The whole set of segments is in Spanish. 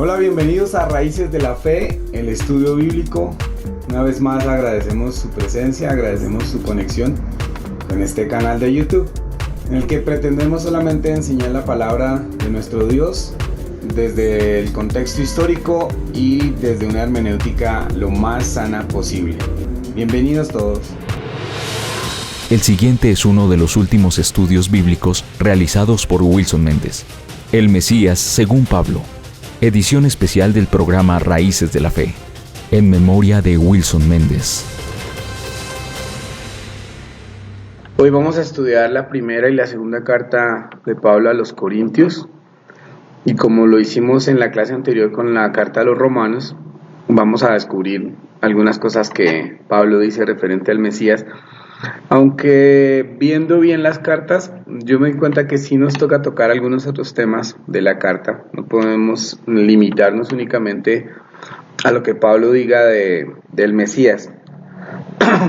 Hola, bienvenidos a Raíces de la Fe, el estudio bíblico. Una vez más agradecemos su presencia, agradecemos su conexión con este canal de YouTube, en el que pretendemos solamente enseñar la palabra de nuestro Dios desde el contexto histórico y desde una hermenéutica lo más sana posible. Bienvenidos todos. El siguiente es uno de los últimos estudios bíblicos realizados por Wilson Méndez. El Mesías según Pablo. Edición especial del programa Raíces de la Fe. En memoria de Wilson Méndez. Hoy vamos a estudiar la primera y la segunda carta de Pablo a los Corintios. Y como lo hicimos en la clase anterior con la carta a los Romanos, vamos a descubrir algunas cosas que Pablo dice referente al Mesías. Aunque viendo bien las cartas, yo me di cuenta que sí nos toca tocar algunos otros temas de la carta. No podemos limitarnos únicamente a lo que Pablo diga del Mesías,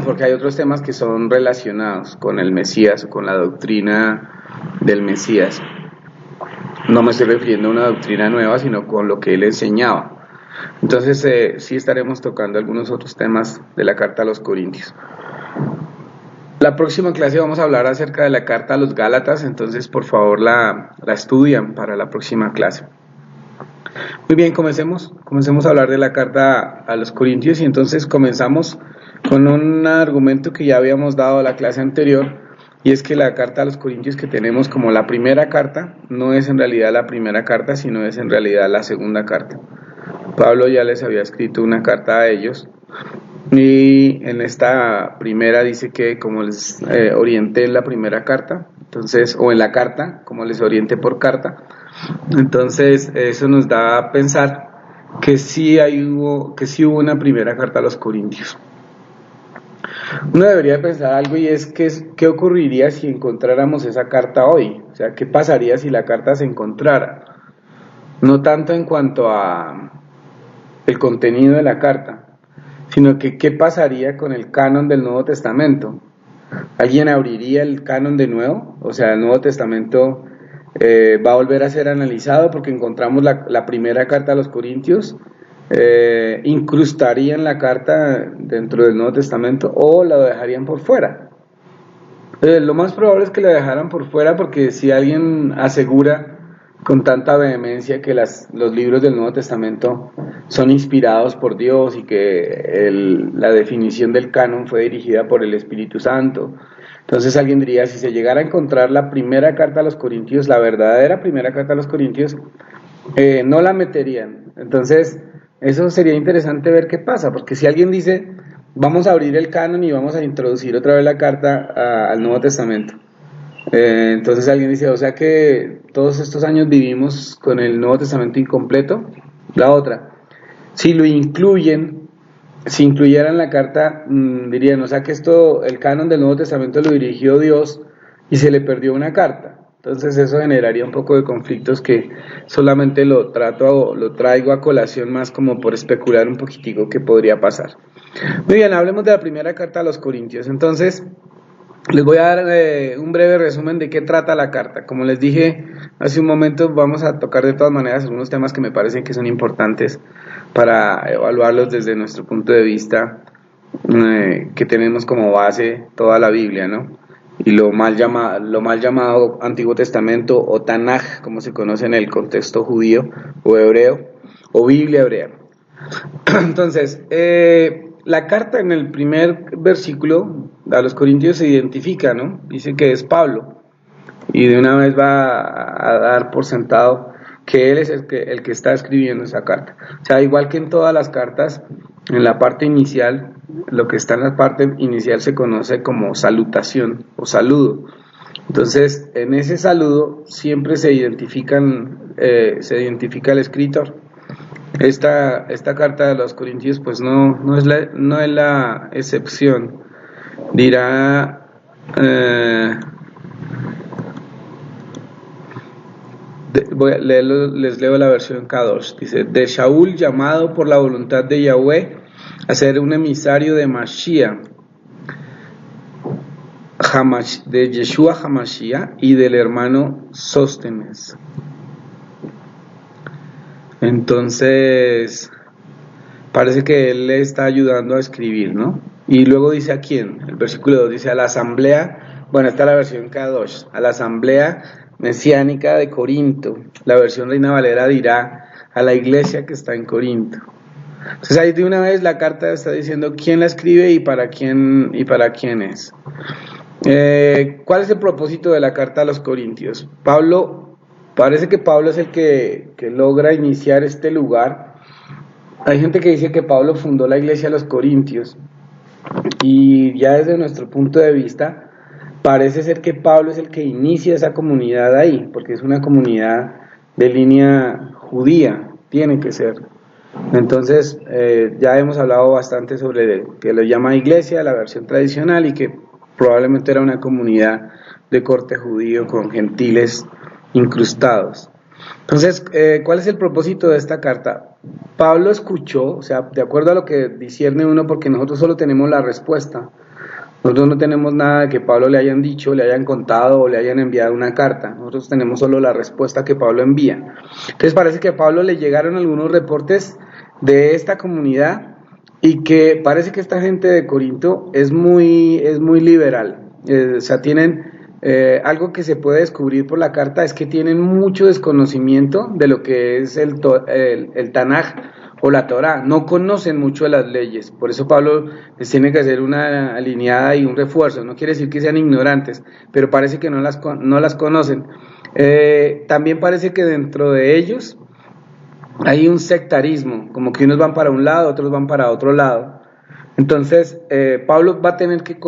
porque hay otros temas que son relacionados con el Mesías o con la doctrina del Mesías. No me estoy refiriendo a una doctrina nueva, sino con lo que él enseñaba. Entonces sí estaremos tocando algunos otros temas de la carta a los Corintios. La próxima clase vamos a hablar acerca de la carta a los Gálatas, entonces por favor la estudian para la próxima clase. Muy bien, comencemos a hablar de la carta a los Corintios y entonces comenzamos con un argumento que ya habíamos dado a la clase anterior, y es que la carta a los Corintios que tenemos como la primera carta no es en realidad la primera carta, sino es en realidad la segunda carta. Pablo ya les había escrito una carta a ellos, y en esta primera dice que como les orienté en la primera carta, entonces, o en la carta, como les orienté por carta, entonces eso nos da a pensar que sí hubo una primera carta a los Corintios. Uno debería pensar algo, y es qué ocurriría si encontráramos esa carta hoy. O sea, qué pasaría si la carta se encontrara. No tanto en cuanto a el contenido de la carta, sino que qué pasaría con el canon del Nuevo Testamento. ¿Alguien abriría el canon de nuevo? O sea, el Nuevo Testamento va a volver a ser analizado porque encontramos la primera carta a los Corintios. ¿Incrustarían la carta dentro del Nuevo Testamento o la dejarían por fuera? Lo más probable es que la dejaran por fuera, porque si alguien asegura con tanta vehemencia que los libros del Nuevo Testamento son inspirados por Dios y que la definición del canon fue dirigida por el Espíritu Santo, entonces alguien diría, si se llegara a encontrar la primera carta a los Corintios, la verdadera primera carta a los Corintios, no la meterían. Entonces eso sería interesante ver qué pasa, porque si alguien dice, vamos a abrir el canon y vamos a introducir otra vez la carta al Nuevo Testamento, entonces alguien dice, o sea que todos estos años vivimos con el Nuevo Testamento incompleto. La otra, si lo incluyen, si incluyeran la carta, dirían, o sea que el canon del Nuevo Testamento lo dirigió Dios y se le perdió una carta. Entonces eso generaría un poco de conflictos que solamente lo traigo a colación más como por especular un poquitico qué podría pasar. Muy bien, hablemos de la primera carta a los Corintios. Entonces les voy a dar un breve resumen de qué trata la carta. Como les dije hace un momento, vamos a tocar de todas maneras algunos temas que me parecen que son importantes para evaluarlos desde nuestro punto de vista, que tenemos como base toda la Biblia, ¿no? Y lo mal llamado Antiguo Testamento, o Tanaj, como se conoce en el contexto judío o hebreo, o Biblia hebrea. Entonces, la carta en el primer versículo a los Corintios se identifica, ¿no? Dice que es Pablo, y de una vez va a dar por sentado que él es el que está escribiendo esa carta. O sea, igual que en todas las cartas, en la parte inicial, lo que está en la parte inicial se conoce como salutación o saludo. Entonces, en ese saludo siempre se identifica el escritor. Esta carta de los Corintios pues no es la excepción. Dirá les leo la versión K2. Dice, de Shaul, llamado por la voluntad de Yahweh a ser un emisario de Mashiach, de Yeshua HaMashiach, y del hermano Sóstenes. Entonces, parece que él le está ayudando a escribir, ¿no? Y luego dice a quién, el versículo 2 dice a la asamblea, bueno, esta es la versión Kadosh, a la asamblea mesiánica de Corinto. La versión Reina Valera dirá a la iglesia que está en Corinto. Entonces ahí de una vez la carta está diciendo quién la escribe y para quién es. ¿Cuál es el propósito de la carta a los Corintios? Parece que Pablo es el que logra iniciar este lugar. Hay gente que dice que Pablo fundó la iglesia de los Corintios, y ya desde nuestro punto de vista parece ser que Pablo es el que inicia esa comunidad ahí, porque es una comunidad de línea judía, tiene que ser. Entonces ya hemos hablado bastante sobre que lo llama iglesia, la versión tradicional, y que probablemente era una comunidad de corte judío con gentiles incrustados. Entonces, ¿cuál es el propósito de esta carta? Pablo escuchó, o sea, de acuerdo a lo que discierne uno, porque nosotros solo tenemos la respuesta. Nosotros no tenemos nada que Pablo le hayan dicho, le hayan contado o le hayan enviado una carta. Nosotros tenemos solo la respuesta que Pablo envía. Entonces parece que a Pablo le llegaron algunos reportes de esta comunidad y que parece que esta gente de Corinto es muy liberal. O sea, tienen algo que se puede descubrir por la carta, es que tienen mucho desconocimiento de lo que es el Tanaj o la Torá. No conocen mucho de las leyes, por eso Pablo les tiene que hacer una alineada y un refuerzo. No quiere decir que sean ignorantes, pero parece que no las conocen. También parece que dentro de ellos hay un sectarismo, como que unos van para un lado, otros van para otro lado. Entonces Pablo va a tener que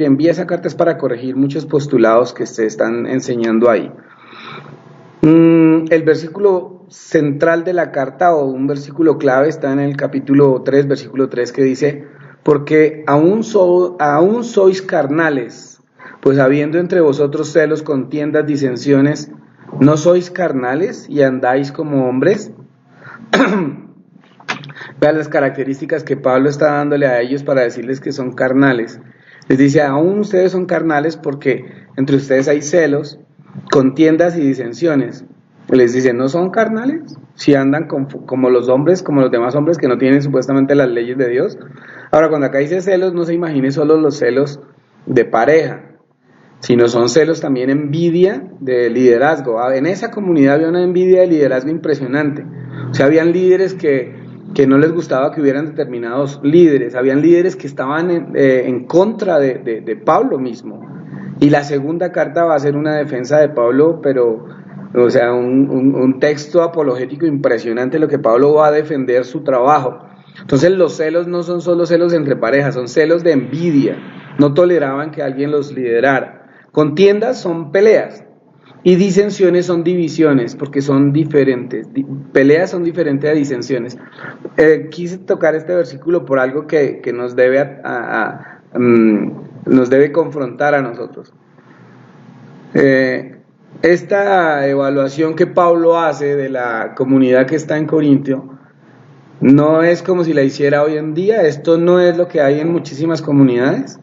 envía esa carta es para corregir muchos postulados que se están enseñando ahí. El versículo central de la carta, o un versículo clave, está en el capítulo 3, versículo 3, que dice: porque aún sois carnales, pues habiendo entre vosotros celos, contiendas, disensiones, ¿no sois carnales y andáis como hombres? Vean las características que Pablo está dándole a ellos para decirles que son carnales. Les dice: aún ustedes son carnales porque entre ustedes hay celos, contiendas y disensiones. Les dice: ¿no son carnales? Si andan como los hombres, como los demás hombres que no tienen supuestamente las leyes de Dios. Ahora, cuando acá dice celos, no se imagine solo los celos de pareja, sino son celos también, envidia de liderazgo. En esa comunidad había una envidia de liderazgo impresionante. O sea, habían líderes que no les gustaba que hubieran determinados líderes, habían líderes que estaban en contra de Pablo mismo. Y la segunda carta va a ser una defensa de Pablo, pero, o sea, un texto apologético impresionante, lo que Pablo va a defender su trabajo. Entonces los celos no son solo celos entre parejas, son celos de envidia, no toleraban que alguien los liderara. Contiendas son peleas, y disensiones son divisiones, porque son diferentes. Peleas son diferentes a disensiones. Quise tocar este versículo por algo que nos debe nos debe confrontar a nosotros. Esta evaluación que Pablo hace de la comunidad que está en Corintio no es como si la hiciera hoy en día. Esto no es lo que hay en muchísimas comunidades.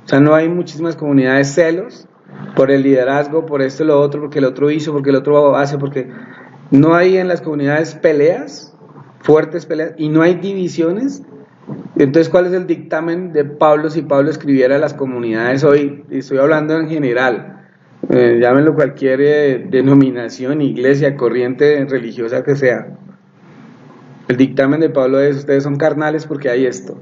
O sea, no hay muchísimas comunidades celos por el liderazgo, por esto, lo otro, porque el otro hizo, porque el otro hace, porque no hay en las comunidades peleas, fuertes peleas, y no hay divisiones. Entonces, ¿cuál es el dictamen de Pablo si Pablo escribiera a las comunidades hoy? Estoy hablando en general, llámenlo cualquier denominación, iglesia, corriente religiosa que sea. El dictamen de Pablo es: ustedes son carnales porque hay esto.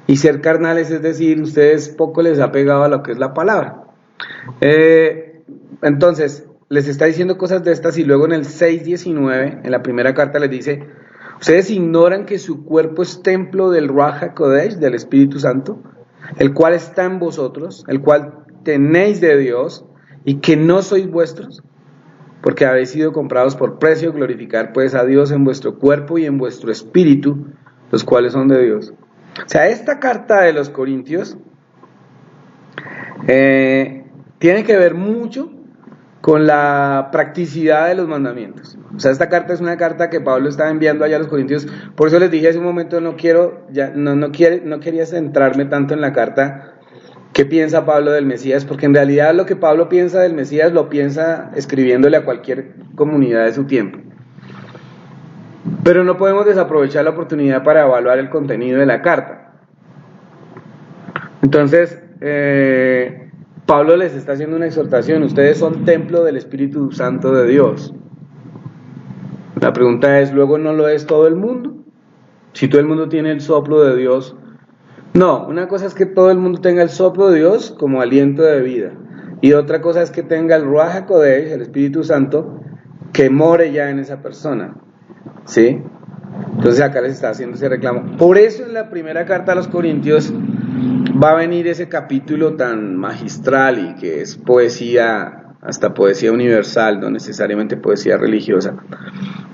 Y ser carnales es decir, ustedes poco les ha pegado a lo que es la palabra. Entonces les está diciendo cosas de estas, y luego en el 6:19, en la primera carta, les dice: ustedes ignoran que su cuerpo es templo del Ruach HaKodesh, del Espíritu Santo, el cual está en vosotros, el cual tenéis de Dios, y que no sois vuestros, porque habéis sido comprados por precio. Glorificar pues a Dios en vuestro cuerpo y en vuestro espíritu, los cuales son de Dios. O sea, esta carta de los Corintios tiene que ver mucho con la practicidad de los mandamientos. O sea, esta carta es una carta que Pablo estaba enviando allá a los Corintios. Por eso les dije hace un momento, no quería centrarme tanto en la carta qué piensa Pablo del Mesías, porque en realidad lo que Pablo piensa del Mesías lo piensa escribiéndole a cualquier comunidad de su tiempo. Pero no podemos desaprovechar la oportunidad para evaluar el contenido de la carta. Entonces, Pablo les está haciendo una exhortación. Ustedes son templo del Espíritu Santo de Dios. La pregunta es, ¿luego no lo es todo el mundo? Si todo el mundo tiene el soplo de Dios. No, una cosa es que todo el mundo tenga el soplo de Dios como aliento de vida. Y otra cosa es que tenga el Ruach HaKodesh, el Espíritu Santo, que more ya en esa persona. ¿Sí? Entonces acá les está haciendo ese reclamo. Por eso en la primera carta a los Corintios va a venir ese capítulo tan magistral y que es poesía, hasta poesía universal, no necesariamente poesía religiosa,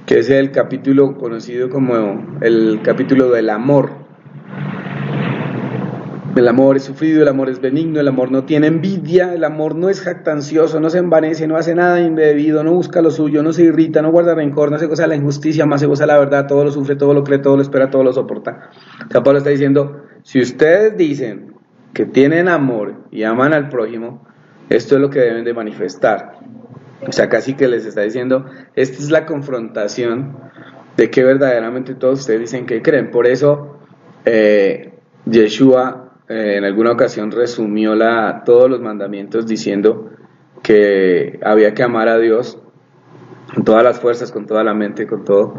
que es el capítulo conocido como el capítulo del amor. El amor es sufrido, el amor es benigno, el amor no tiene envidia, el amor no es jactancioso, no se envanece, no hace nada indebido, no busca lo suyo, no se irrita, no guarda rencor, no se goza la injusticia, más se goza la verdad, todo lo sufre, todo lo cree, todo lo espera, todo lo soporta. O sea, Pablo está diciendo, si ustedes dicen que tienen amor y aman al prójimo, esto es lo que deben de manifestar. O sea, casi que les está diciendo, esta es la confrontación de que verdaderamente todos ustedes dicen que creen. Por eso, Yeshua en alguna ocasión resumió todos los mandamientos diciendo que había que amar a Dios con todas las fuerzas, con toda la mente, con todo.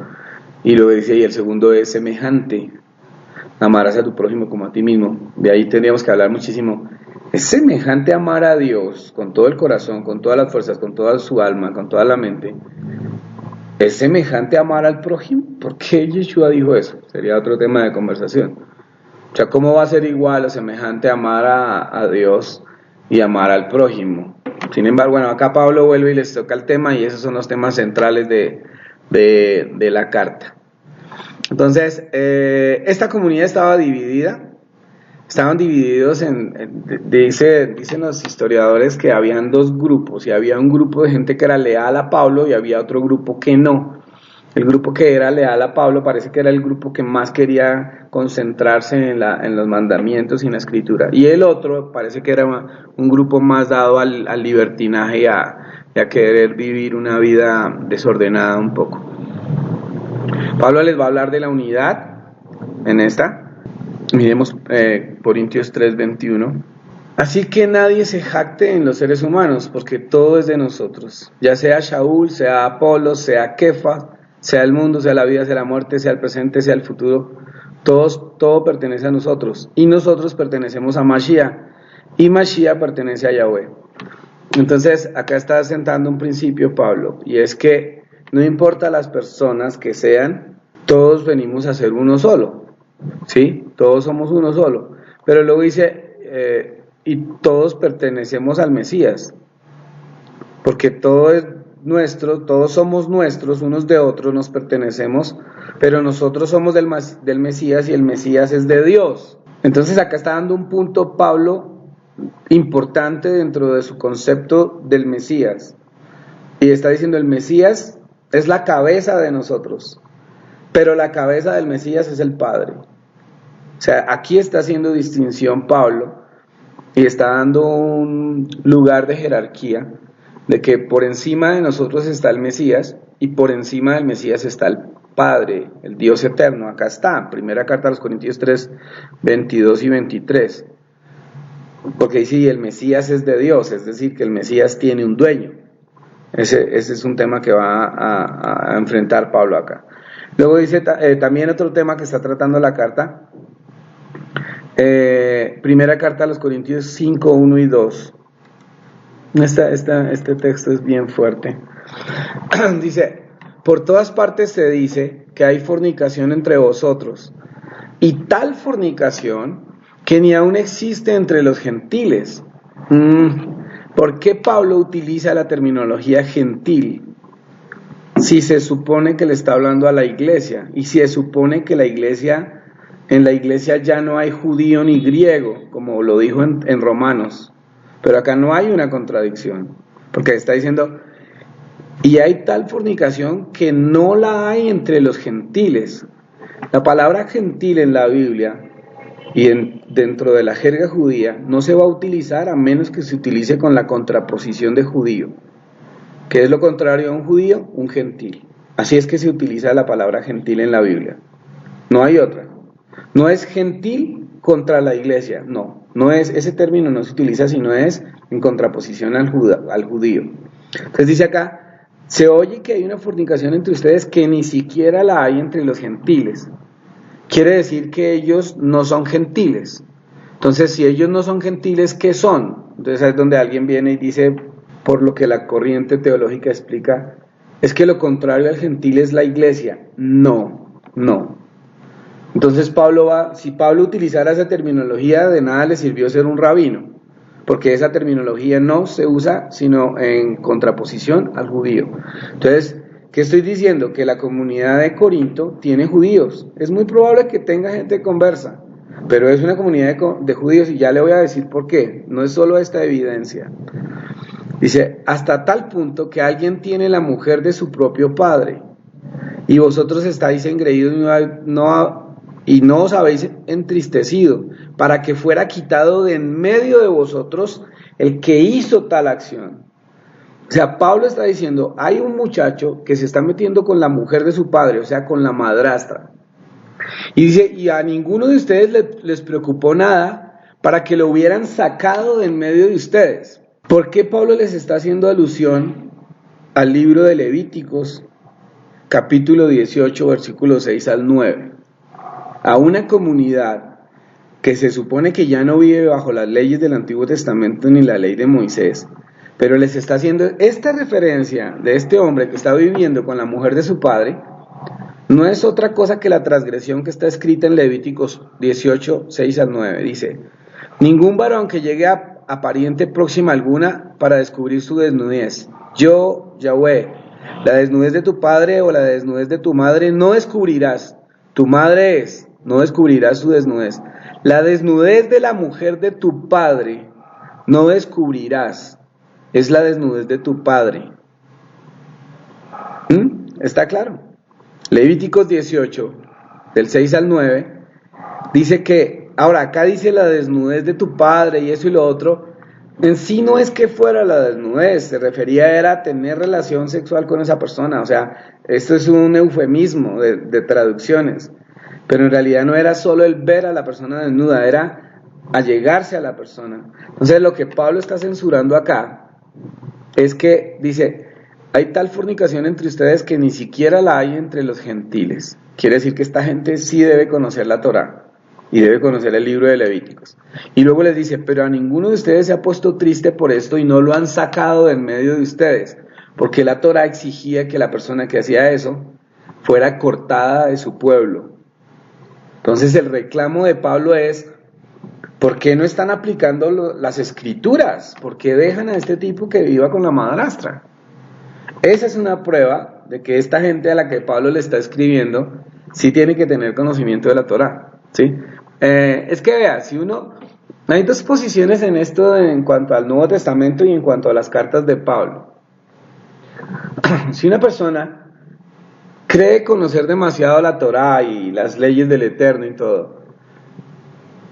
Y luego dice, y el segundo es semejante, amarás a tu prójimo como a ti mismo. De ahí tendríamos que hablar muchísimo. Es semejante amar a Dios con todo el corazón, con todas las fuerzas, con toda su alma, con toda la mente. ¿Es semejante amar al prójimo? ¿Por qué Yeshua dijo eso? Sería otro tema de conversación. O sea, ¿cómo va a ser igual o semejante amar a Dios y amar al prójimo? Sin embargo, bueno, acá Pablo vuelve y les toca el tema y esos son los temas centrales de la carta. Entonces, esta comunidad estaba dividida. Estaban divididos dicen los historiadores que habían dos grupos, y había un grupo de gente que era leal a Pablo y había otro grupo que no. El grupo que era leal a Pablo parece que era el grupo que más quería concentrarse en los mandamientos y en la escritura, y el otro parece que era un grupo más dado al libertinaje y a querer vivir una vida desordenada un poco. Pablo les va a hablar de la unidad en esta. Miremos Corintios 3:21. Así que nadie se jacte en los seres humanos, porque todo es de nosotros, ya sea Shaul, sea Apolo, sea Kefa, sea el mundo, sea la vida, sea la muerte, sea el presente, sea el futuro, todo pertenece a nosotros, y nosotros pertenecemos a Mashiach, y Mashiach pertenece a Yahweh. Entonces acá está sentando un principio Pablo, y es que no importa las personas que sean, todos venimos a ser uno solo, ¿sí? Todos somos uno solo, pero luego dice, y todos pertenecemos al Mesías, porque todo es nuestro, todos somos nuestros, unos de otros nos pertenecemos, pero nosotros somos del Mesías y el Mesías es de Dios. Entonces acá está dando un punto Pablo importante dentro de su concepto del Mesías, y está diciendo el Mesías es la cabeza de nosotros, pero la cabeza del Mesías es el Padre. O sea, aquí está haciendo distinción Pablo y está dando un lugar de jerarquía, de que por encima de nosotros está el Mesías y por encima del Mesías está el Padre, el Dios eterno. Acá está, primera carta a los Corintios 3, 22 y 23. Porque dice, y el Mesías es de Dios, es decir, que el Mesías tiene un dueño. Ese es un tema que va a enfrentar Pablo acá. Luego dice también otro tema que está tratando la carta. Primera carta a los Corintios 5, 1 y 2. Este texto es bien fuerte. Dice, por todas partes se dice que hay fornicación entre vosotros, y tal fornicación que ni aún existe entre los gentiles. ¿Por qué Pablo utiliza la terminología gentil? Si se supone que le está hablando a la iglesia, y si se supone que en la iglesia ya no hay judío ni griego, como lo dijo en Romanos. Pero acá no hay una contradicción, porque está diciendo, y hay tal fornicación que no la hay entre los gentiles. La palabra gentil en la Biblia y dentro de la jerga judía no se va a utilizar a menos que se utilice con la contraposición de judío. ¿Qué es lo contrario a un judío? Un gentil. Así es que se utiliza la palabra gentil en la Biblia. No hay otra. No es gentil contra la iglesia, no es, ese término no se utiliza, sino es en contraposición al judío. Entonces dice acá, se oye que hay una fornicación entre ustedes que ni siquiera la hay entre los gentiles. Quiere decir que ellos no son gentiles. Entonces, si ellos no son gentiles, ¿qué son? Entonces es donde alguien viene y dice, por lo que la corriente teológica explica, es que lo contrario al gentil es la iglesia. No. Entonces si Pablo utilizara esa terminología, de nada le sirvió ser un rabino, porque esa terminología no se usa sino en contraposición al judío. Entonces, ¿qué estoy diciendo? Que la comunidad de Corinto tiene judíos. Es muy probable que tenga gente conversa, pero es una comunidad de judíos, y ya le voy a decir por qué. No es solo esta evidencia. Dice, hasta tal punto que alguien tiene la mujer de su propio padre, y vosotros estáis engreídos y no os habéis entristecido, para que fuera quitado de en medio de vosotros el que hizo tal acción. O sea, Pablo está diciendo, hay un muchacho que se está metiendo con la mujer de su padre, o sea, con la madrastra. Y dice, y a ninguno de ustedes les preocupó nada para que lo hubieran sacado de en medio de ustedes. ¿Por qué Pablo les está haciendo alusión al libro de Levíticos, capítulo 18, versículos 6 al 9? A una comunidad que se supone que ya no vive bajo las leyes del Antiguo Testamento ni la ley de Moisés, pero les está haciendo esta referencia de este hombre que está viviendo con la mujer de su padre. No es otra cosa que la transgresión que está escrita en Levíticos 18, 6 al 9. Dice, ningún varón que llegue a pariente próxima alguna para descubrir su desnudez. Yo, Yahweh, la desnudez de tu padre o la desnudez de tu madre no descubrirás. Tu madre es, no descubrirás su desnudez. La desnudez de la mujer de tu padre no descubrirás. Es la desnudez de tu padre. ¿Está claro? Levíticos 18, del 6 al 9, dice que, ahora acá dice la desnudez de tu padre y eso y lo otro, en sí no es que fuera la desnudez, se refería era a tener relación sexual con esa persona, o sea, esto es un eufemismo de traducciones, pero en realidad no era solo el ver a la persona desnuda, era allegarse a la persona. Entonces lo que Pablo está censurando acá es que dice, hay tal fornicación entre ustedes que ni siquiera la hay entre los gentiles. Quiere decir que esta gente sí debe conocer la Torá y debe conocer el libro de Levíticos. Y luego les dice, pero a ninguno de ustedes se ha puesto triste por esto y no lo han sacado de en medio de ustedes, porque la Torá exigía que la persona que hacía eso fuera cortada de su pueblo. Entonces el reclamo de Pablo es, ¿por qué no están aplicando las escrituras? ¿Por qué dejan a este tipo que viva con la madrastra? Esa es una prueba de que esta gente a la que Pablo le está escribiendo sí tiene que tener conocimiento de la Torá, ¿sí? Es que vea, hay dos posiciones en esto en cuanto al Nuevo Testamento y en cuanto a las cartas de Pablo. Si una persona cree conocer demasiado la Torá y las leyes del Eterno y todo,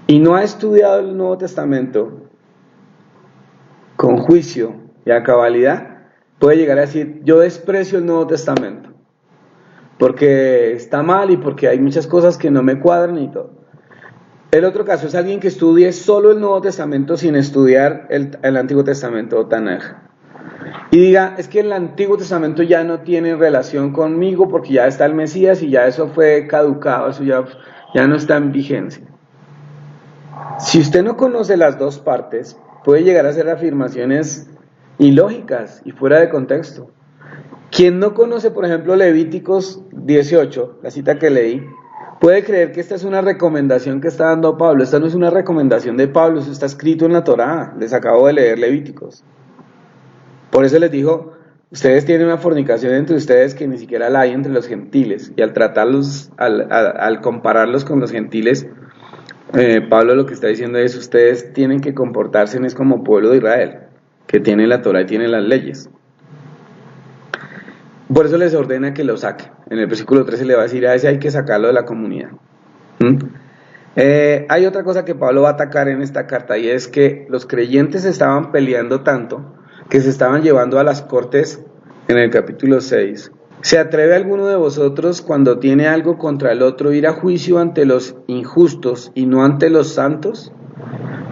y no ha estudiado el Nuevo Testamento con juicio y a cabalidad, puede llegar a decir, yo desprecio el Nuevo Testamento, porque está mal y porque hay muchas cosas que no me cuadran y todo. El otro caso es alguien que estudie solo el Nuevo Testamento sin estudiar el Antiguo Testamento o Tanaj. Y diga, es que el Antiguo Testamento ya no tiene relación conmigo porque ya está el Mesías y ya eso fue caducado, eso ya no está en vigencia. Si usted no conoce las dos partes, puede llegar a hacer afirmaciones ilógicas y fuera de contexto. Quien no conoce, por ejemplo, Levíticos 18, la cita que leí, puede creer que esta es una recomendación que está dando Pablo. Esta no es una recomendación de Pablo, eso está escrito en la Torá. Les acabo de leer Levíticos. Por eso les dijo, ustedes tienen una fornicación entre ustedes que ni siquiera la hay entre los gentiles. Y al tratarlos, al compararlos con los gentiles, Pablo lo que está diciendo es, ustedes tienen que comportarse como pueblo de Israel, que tiene la Torá y tiene las leyes. Por eso les ordena que lo saque. En el versículo 13 le va a decir, a ese hay que sacarlo de la comunidad. Hay otra cosa que Pablo va a atacar en esta carta, y es que los creyentes estaban peleando tanto que se estaban llevando a las cortes en el capítulo 6 ¿Se atreve alguno de vosotros cuando tiene algo contra el otro ir a juicio ante los injustos y no ante los santos?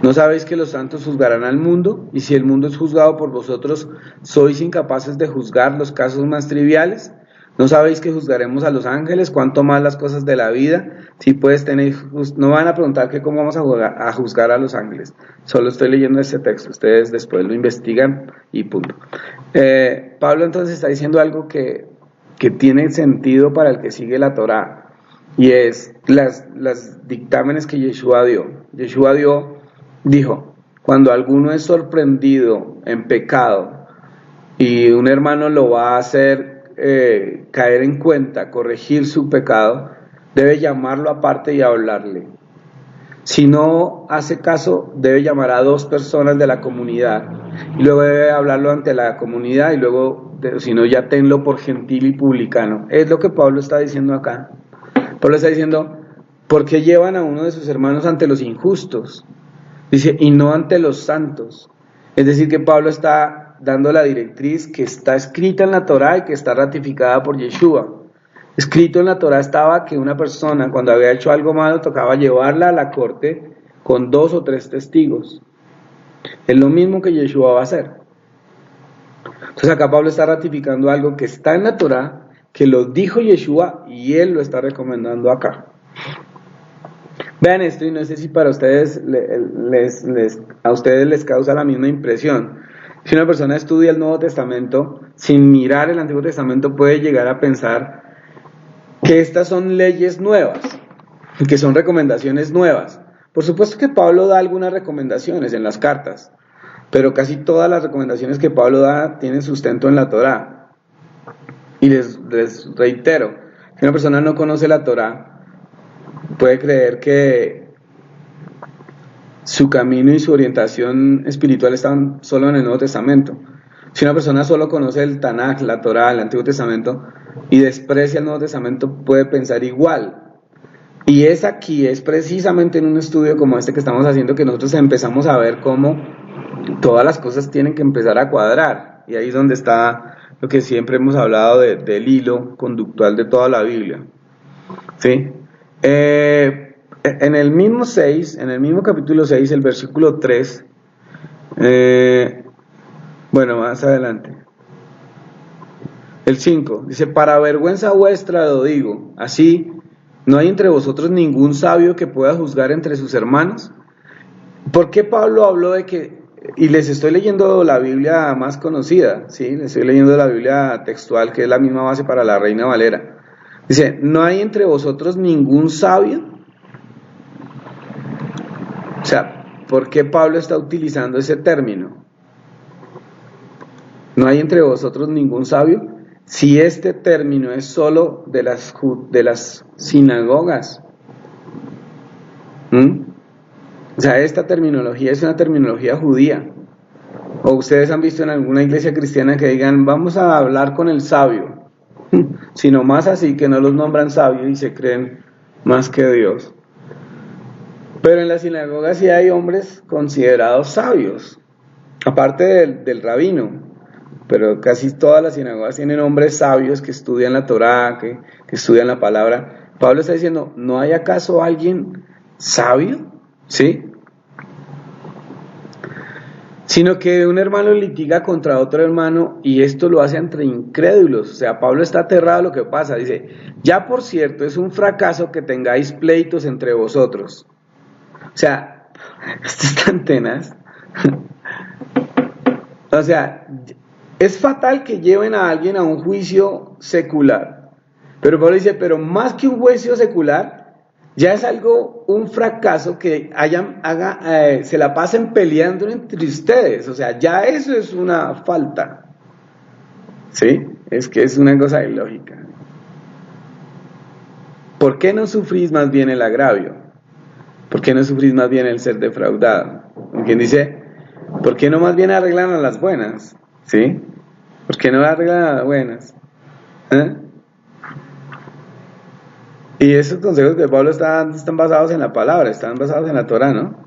¿No sabéis que los santos juzgarán al mundo? Y si el mundo es juzgado por vosotros, ¿sois incapaces de juzgar los casos más triviales? ¿No sabéis que juzgaremos a los ángeles? ¿Cuánto más las cosas de la vida? Si puedes tener, no van a preguntar que cómo vamos a juzgar a los ángeles. Solo estoy leyendo este texto. Ustedes después lo investigan y punto. Pablo entonces está diciendo algo que tiene sentido para el que sigue la Torá, y es las dictámenes que Yeshua dio. Yeshua dijo, cuando alguno es sorprendido en pecado y un hermano lo va a hacer caer en cuenta, corregir su pecado, debe llamarlo aparte y hablarle. Si no hace caso, debe llamar a 2 personas de la comunidad y luego debe hablarlo ante la comunidad y luego, si no, ya tenlo por gentil y publicano. Es lo que Pablo está diciendo acá. Pablo está diciendo, ¿por qué llevan a uno de sus hermanos ante los injustos? Dice, y no ante los santos. Es decir, que Pablo está dando la directriz que está escrita en la Torá y que está ratificada por Yeshua. Escrito en la Torá estaba que una persona, cuando había hecho algo malo, tocaba llevarla a la corte con 2 o 3 testigos. Es lo mismo que Yeshua va a hacer. Entonces acá Pablo está ratificando algo que está en la Torá, que lo dijo Yeshua y él lo está recomendando acá. Vean esto, y no sé si para ustedes a ustedes les causa la misma impresión. Si una persona estudia el Nuevo Testamento sin mirar el Antiguo Testamento, puede llegar a pensar que estas son leyes nuevas, que son recomendaciones nuevas. Por supuesto que Pablo da algunas recomendaciones en las cartas, pero casi todas las recomendaciones que Pablo da tienen sustento en la Torá. Y les reitero, si una persona no conoce la Torá, puede creer que su camino y su orientación espiritual están solo en el Nuevo Testamento. Si una persona solo conoce el Tanaj, la Torá, el Antiguo Testamento, y desprecia el Nuevo Testamento, puede pensar igual. Y es precisamente en un estudio como este que estamos haciendo, que nosotros empezamos a ver cómo todas las cosas tienen que empezar a cuadrar. Y ahí es donde está lo que siempre hemos hablado del hilo conductual de toda la Biblia. ¿Sí? En el mismo capítulo 6, el versículo 3, bueno, más adelante, el 5, dice, para vergüenza vuestra lo digo, así no hay entre vosotros ningún sabio que pueda juzgar entre sus hermanos. ¿Por qué Pablo habló de que, y les estoy leyendo la Biblia más conocida, ¿sí? Les estoy leyendo la Biblia textual, que es la misma base para la Reina Valera. Dice, no hay entre vosotros ningún sabio. O sea, ¿por qué Pablo está utilizando ese término? No hay entre vosotros ningún sabio. Si este término es solo de las sinagogas. O sea, esta terminología es una terminología judía. O ustedes han visto en alguna iglesia cristiana que digan, vamos a hablar con el sabio. Sino más así, que no los nombran sabios y se creen más que Dios. Pero en las sinagogas sí hay hombres considerados sabios, aparte del rabino. Pero casi todas las sinagogas tienen hombres sabios que estudian la Torá, que estudian la palabra. Pablo está diciendo, ¿no hay acaso alguien sabio? ¿Sí? Sino que un hermano litiga contra otro hermano y esto lo hace entre incrédulos. O sea, Pablo está aterrado de lo que pasa. Dice, ya por cierto, es un fracaso que tengáis pleitos entre vosotros. O sea, esto es tan tenaz. O sea, es fatal que lleven a alguien a un juicio secular. Pero Pablo dice, pero más que un juicio secular, ya es un fracaso que se la pasen peleando entre ustedes. O sea, ya eso es una falta. ¿Sí? Es que es una cosa ilógica. ¿Por qué no sufrís más bien el agravio? ¿Por qué no sufrís más bien el ser defraudado? Quien dice, ¿por qué no más bien arreglan a las buenas? ¿Sí? ¿Por qué no arreglan a las buenas? Y esos consejos de Pablo están basados en la palabra, están basados en la Torá, ¿no?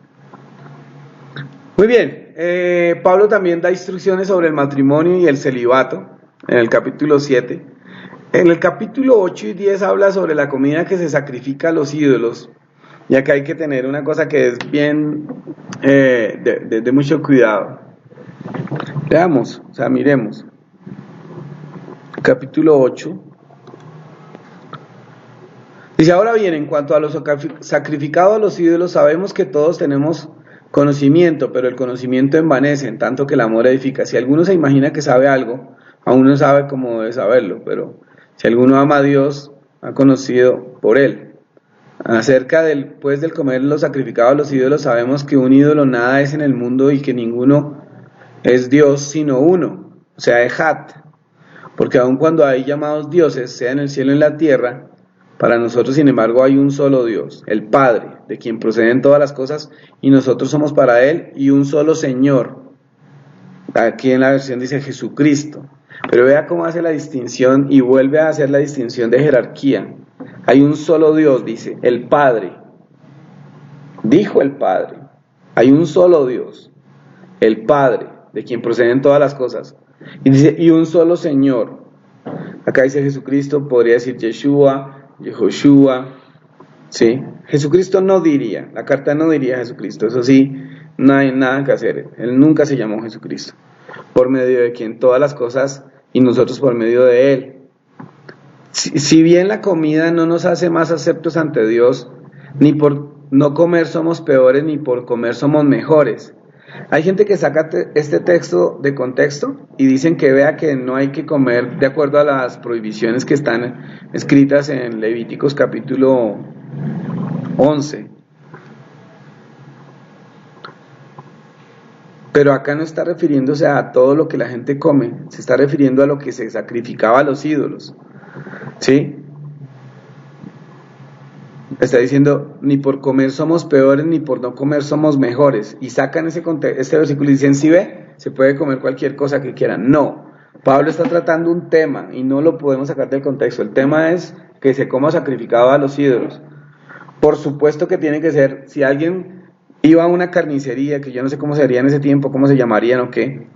Muy bien, Pablo también da instrucciones sobre el matrimonio y el celibato, en el capítulo 7. En el capítulo 8 y 10 habla sobre la comida que se sacrifica a los ídolos. Y acá hay que tener una cosa que es bien de mucho cuidado. Veamos, o sea, miremos. Capítulo 8. Dice, ahora bien, en cuanto a lo sacrificado a los ídolos, sabemos que todos tenemos conocimiento, pero el conocimiento envanece, en tanto que el amor edifica. Si alguno se imagina que sabe algo, aún no sabe cómo debe saberlo, pero si alguno ama a Dios, ha conocido por él. Acerca del comer lo sacrificado a los ídolos, sabemos que un ídolo nada es en el mundo y que ninguno es Dios sino uno, o sea, Ejat. Porque aun cuando hay llamados dioses, sea en el cielo o en la tierra, para nosotros, sin embargo, hay un solo Dios, el Padre, de quien proceden todas las cosas, y nosotros somos para Él, y un solo Señor. Aquí en la versión dice Jesucristo. Pero vea cómo hace la distinción y vuelve a hacer la distinción de jerarquía. Hay un solo Dios, dice, el Padre. Dijo el Padre. Hay un solo Dios, el Padre, de quien proceden todas las cosas. Y dice, y un solo Señor. Acá dice Jesucristo, podría decir Yeshua, Yehoshua, ¿sí? Jesucristo no diría, la carta no diría Jesucristo, eso sí, no hay nada que hacer. Él nunca se llamó Jesucristo, por medio de quien todas las cosas y nosotros por medio de Él. Si bien la comida no nos hace más aceptos ante Dios, ni por no comer somos peores, ni por comer somos mejores. Hay gente que saca este texto de contexto y dicen que vea que no hay que comer de acuerdo a las prohibiciones que están escritas en Levíticos capítulo 11. Pero acá no está refiriéndose a todo lo que la gente come, se está refiriendo a lo que se sacrificaba a los ídolos, ¿sí? Está diciendo, ni por comer somos peores, ni por no comer somos mejores. Y sacan este versículo y dicen, si ve, se puede comer cualquier cosa que quieran. No, Pablo está tratando un tema y no lo podemos sacar del contexto. El tema es que se coma sacrificado a los ídolos. Por supuesto que tiene que ser, si alguien iba a una carnicería, que yo no sé cómo sería en ese tiempo, cómo se llamarían o qué,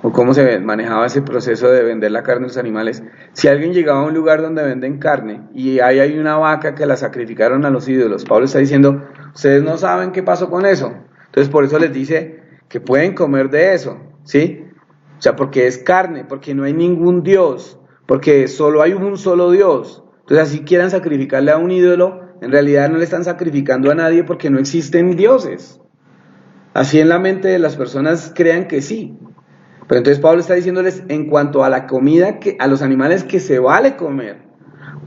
o cómo se manejaba ese proceso de vender la carne de los animales. Si alguien llegaba a un lugar donde venden carne y ahí hay una vaca que la sacrificaron a los ídolos, Pablo está diciendo, ustedes no saben qué pasó con eso. Entonces por eso les dice que pueden comer de eso, ¿sí? O sea, porque es carne, porque no hay ningún Dios, porque solo hay un solo Dios. Entonces así quieran sacrificarle a un ídolo, en realidad no le están sacrificando a nadie porque no existen dioses. Así en la mente de las personas crean que sí. Pero entonces Pablo está diciéndoles en cuanto a la comida, a los animales que se vale comer.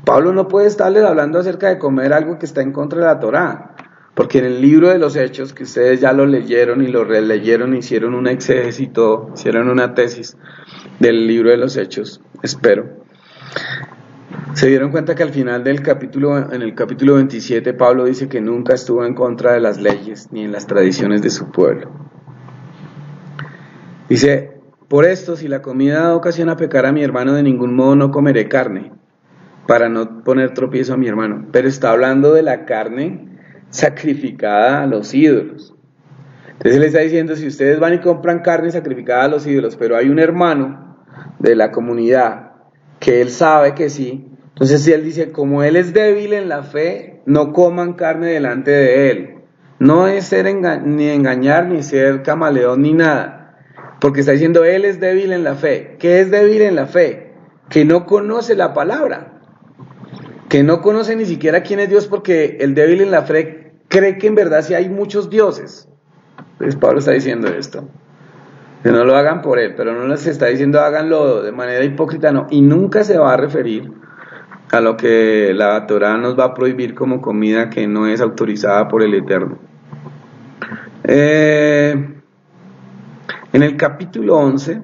Pablo no puede estarles hablando acerca de comer algo que está en contra de la Torá, porque en el libro de los Hechos, que ustedes ya lo leyeron y lo releyeron, hicieron un exégesis, hicieron una tesis del libro de los Hechos, espero. Se dieron cuenta que al final del capítulo, en el capítulo 27, Pablo dice que nunca estuvo en contra de las leyes ni en las tradiciones de su pueblo. Dice, por esto, si la comida ocasiona pecar a mi hermano, de ningún modo no comeré carne, para no poner tropiezo a mi hermano. Pero está hablando de la carne sacrificada a los ídolos. Entonces le está diciendo, si ustedes van y compran carne sacrificada a los ídolos, pero hay un hermano de la comunidad que él sabe que sí, entonces si él dice, como él es débil en la fe, no coman carne delante de él. No es ser ni engañar, ni ser camaleón, ni nada. Porque está diciendo, él es débil en la fe. ¿Qué es débil en la fe? Que no conoce la palabra. Que no conoce ni siquiera quién es Dios, porque el débil en la fe cree que en verdad sí hay muchos dioses. Entonces Pablo está diciendo esto. Que no lo hagan por él, pero no les está diciendo háganlo de manera hipócrita, no. Y nunca se va a referir a lo que la Torá nos va a prohibir como comida que no es autorizada por el Eterno. En el capítulo 11,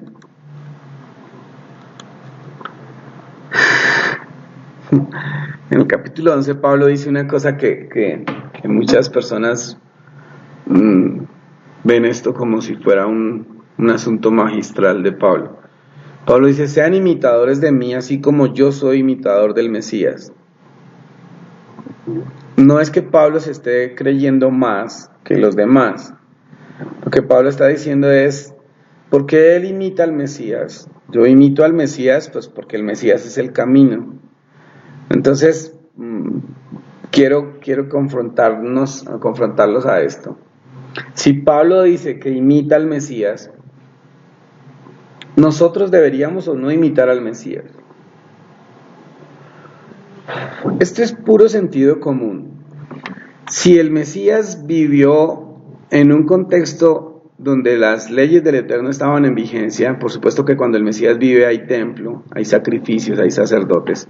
Pablo dice una cosa que muchas personas ven esto como si fuera un asunto magistral de Pablo. Pablo dice, sean imitadores de mí, así como yo soy imitador del Mesías. No es que Pablo se esté creyendo más que los demás. Lo que Pablo está diciendo es, ¿por qué él imita al Mesías? Yo imito al Mesías, pues porque el Mesías es el camino, Entonces, quiero confrontarlos a esto. Si Pablo dice que imita al Mesías, ¿nosotros deberíamos o no imitar al Mesías? Esto es puro sentido común. Si el Mesías vivió en un contexto donde las leyes del Eterno estaban en vigencia, por supuesto que cuando el Mesías vive hay templo, hay sacrificios, hay sacerdotes,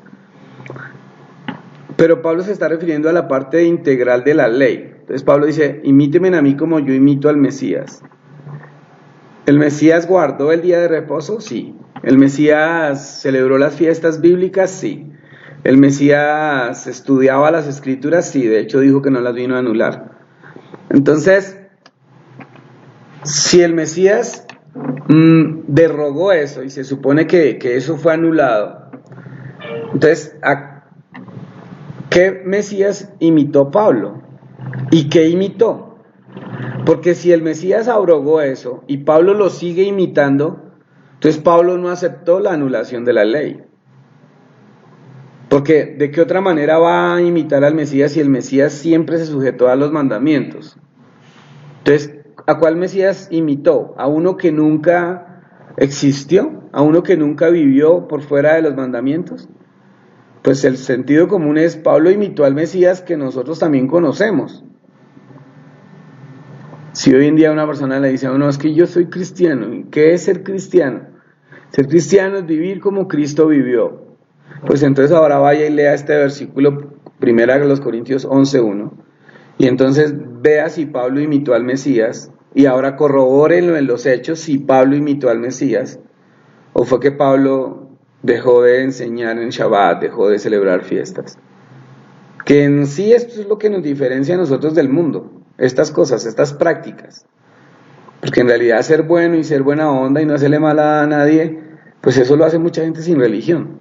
pero Pablo se está refiriendo a la parte integral de la ley. Entonces Pablo dice, imíteme a mí como yo imito al Mesías. ¿El Mesías guardó el día de reposo? Sí. ¿El Mesías celebró las fiestas bíblicas? Sí. ¿El Mesías estudiaba las Escrituras? Sí, de hecho dijo que no las vino a anular. Entonces, si el Mesías derogó eso y se supone que eso fue anulado, entonces, ¿a qué Mesías imitó Pablo? ¿Y qué imitó? Porque si el Mesías abrogó eso y Pablo lo sigue imitando, entonces Pablo no aceptó la anulación de la ley. Porque ¿de qué otra manera va a imitar al Mesías si el Mesías siempre se sujetó a los mandamientos? Entonces, ¿a cuál Mesías imitó? ¿A uno que nunca existió? ¿A uno que nunca vivió por fuera de los mandamientos? Pues el sentido común es, Pablo imitó al Mesías que nosotros también conocemos. Si hoy en día una persona le dice a uno, es que yo soy cristiano, ¿y qué es ser cristiano? Ser cristiano es vivir como Cristo vivió. Pues entonces ahora vaya y lea este versículo, 1 Corintios 11:1, y entonces vea si Pablo imitó al Mesías, y ahora corrobórenlo en los hechos si Pablo imitó al Mesías, o fue que Pablo dejó de enseñar en Shabbat, dejó de celebrar fiestas. Que en sí esto es lo que nos diferencia a nosotros del mundo, estas cosas, estas prácticas. Porque en realidad ser bueno y ser buena onda y no hacerle mal a nadie, pues eso lo hace mucha gente sin religión.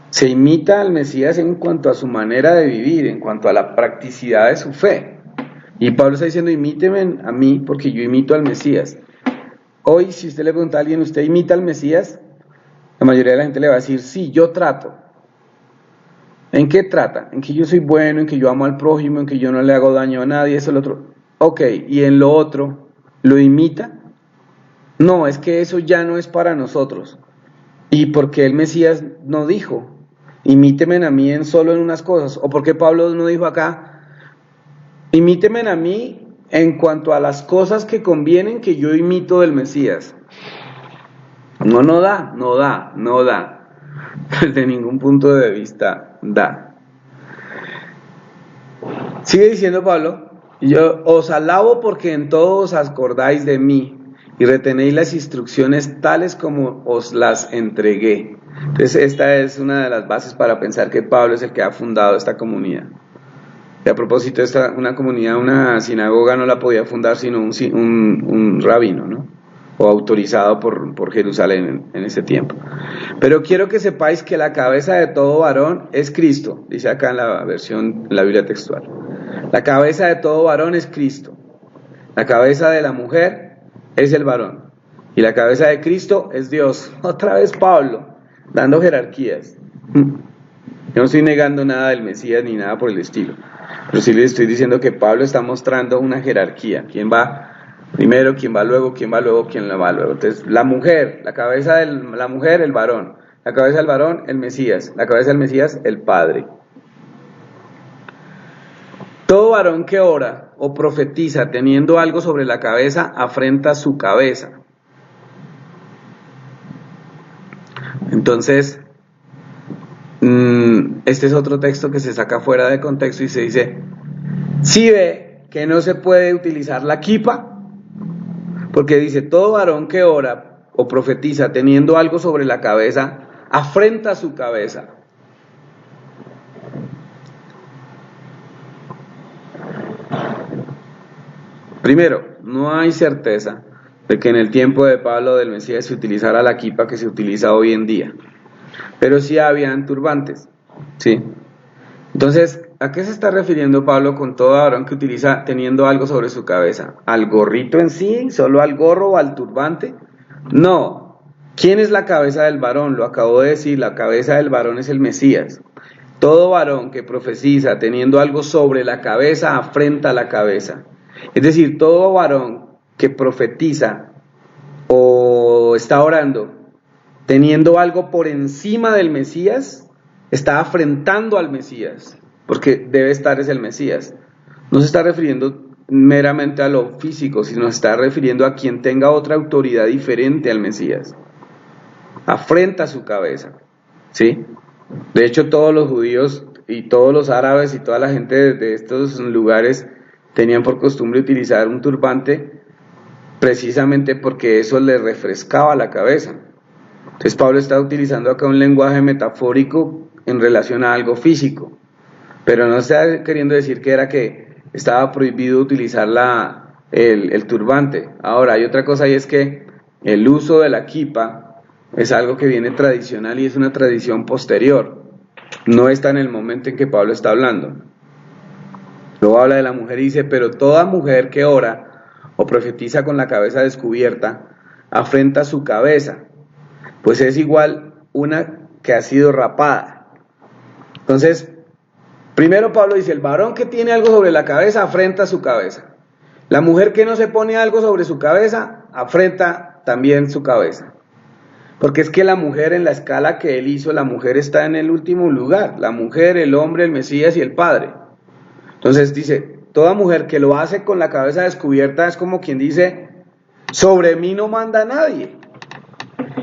Se imita al Mesías en cuanto a su manera de vivir, en cuanto a la practicidad de su fe. Y Pablo está diciendo, imíteme a mí porque yo imito al Mesías. Hoy, si usted le pregunta a alguien, ¿usted imita al Mesías? La mayoría de la gente le va a decir, sí, yo trato. ¿En qué trata? En que yo soy bueno, en que yo amo al prójimo, en que yo no le hago daño a nadie, eso es lo otro. Ok, ¿y en lo otro lo imita? No, es que eso ya no es para nosotros. ¿Y por qué el Mesías no dijo, imíteme a mí solo en unas cosas? ¿O por qué Pablo no dijo acá, imíteme a mí en cuanto a las cosas que convienen que yo imito del Mesías? No da. Desde ningún punto de vista da. Sigue diciendo Pablo, yo os alabo porque en todo os acordáis de mí y retenéis las instrucciones tales como os las entregué. Entonces esta es una de las bases para pensar que Pablo es el que ha fundado esta comunidad. Y a propósito, una comunidad, una sinagoga no la podía fundar sino un rabino, ¿no? O autorizado por Jerusalén en ese tiempo. Pero quiero que sepáis que la cabeza de todo varón es Cristo, dice acá en la versión, en la Biblia textual. La cabeza de todo varón es Cristo. La cabeza de la mujer es el varón. Y la cabeza de Cristo es Dios. Otra vez Pablo, dando jerarquías. Yo no estoy negando nada del Mesías ni nada por el estilo. Pero sí les estoy diciendo que Pablo está mostrando una jerarquía. ¿Quién va primero, quién va luego, quién va luego, quién va luego? Entonces, la mujer, la cabeza de la mujer, el varón. La cabeza del varón, el Mesías. La cabeza del Mesías, el Padre. Todo varón que ora o profetiza teniendo algo sobre la cabeza, afrenta su cabeza. Entonces, este es otro texto que se saca fuera de contexto y se dice, si ve que no se puede utilizar la kipa, porque dice, todo varón que ora o profetiza teniendo algo sobre la cabeza, afrenta su cabeza. Primero, no hay certeza de que en el tiempo de Pablo del Mesías se utilizara la kipa que se utiliza hoy en día, pero sí habían turbantes, ¿sí? Entonces, ¿a qué se está refiriendo Pablo con todo varón que utiliza teniendo algo sobre su cabeza? ¿Al gorrito en sí? ¿Solo al gorro o al turbante? No. ¿Quién es la cabeza del varón? Lo acabo de decir, la cabeza del varón es el Mesías. Todo varón que profetiza teniendo algo sobre la cabeza afrenta la cabeza. Es decir, todo varón que profetiza o está orando teniendo algo por encima del Mesías, está afrentando al Mesías, porque debe estar es el Mesías. No se está refiriendo meramente a lo físico, sino se está refiriendo a quien tenga otra autoridad diferente al Mesías. Afrenta su cabeza, ¿sí? De hecho, todos los judíos y todos los árabes y toda la gente de estos lugares tenían por costumbre utilizar un turbante precisamente porque eso les refrescaba la cabeza. Entonces Pablo está utilizando acá un lenguaje metafórico en relación a algo físico, pero no está queriendo decir que estaba prohibido utilizar el turbante. Ahora hay otra cosa, y es que el uso de la kipa es algo que viene tradicional y es una tradición posterior, no está en el momento en que Pablo está hablando. Luego habla de la mujer y dice: pero toda mujer que ora o profetiza con la cabeza descubierta afrenta su cabeza, pues es igual una que ha sido rapada. Entonces, primero Pablo dice: el varón que tiene algo sobre la cabeza afrenta su cabeza. La mujer que no se pone algo sobre su cabeza afrenta también su cabeza. Porque es que la mujer, en la escala que él hizo, la mujer está en el último lugar. La mujer, el hombre, el Mesías y el Padre. Entonces dice: toda mujer que lo hace con la cabeza descubierta es como quien dice: sobre mí no manda nadie.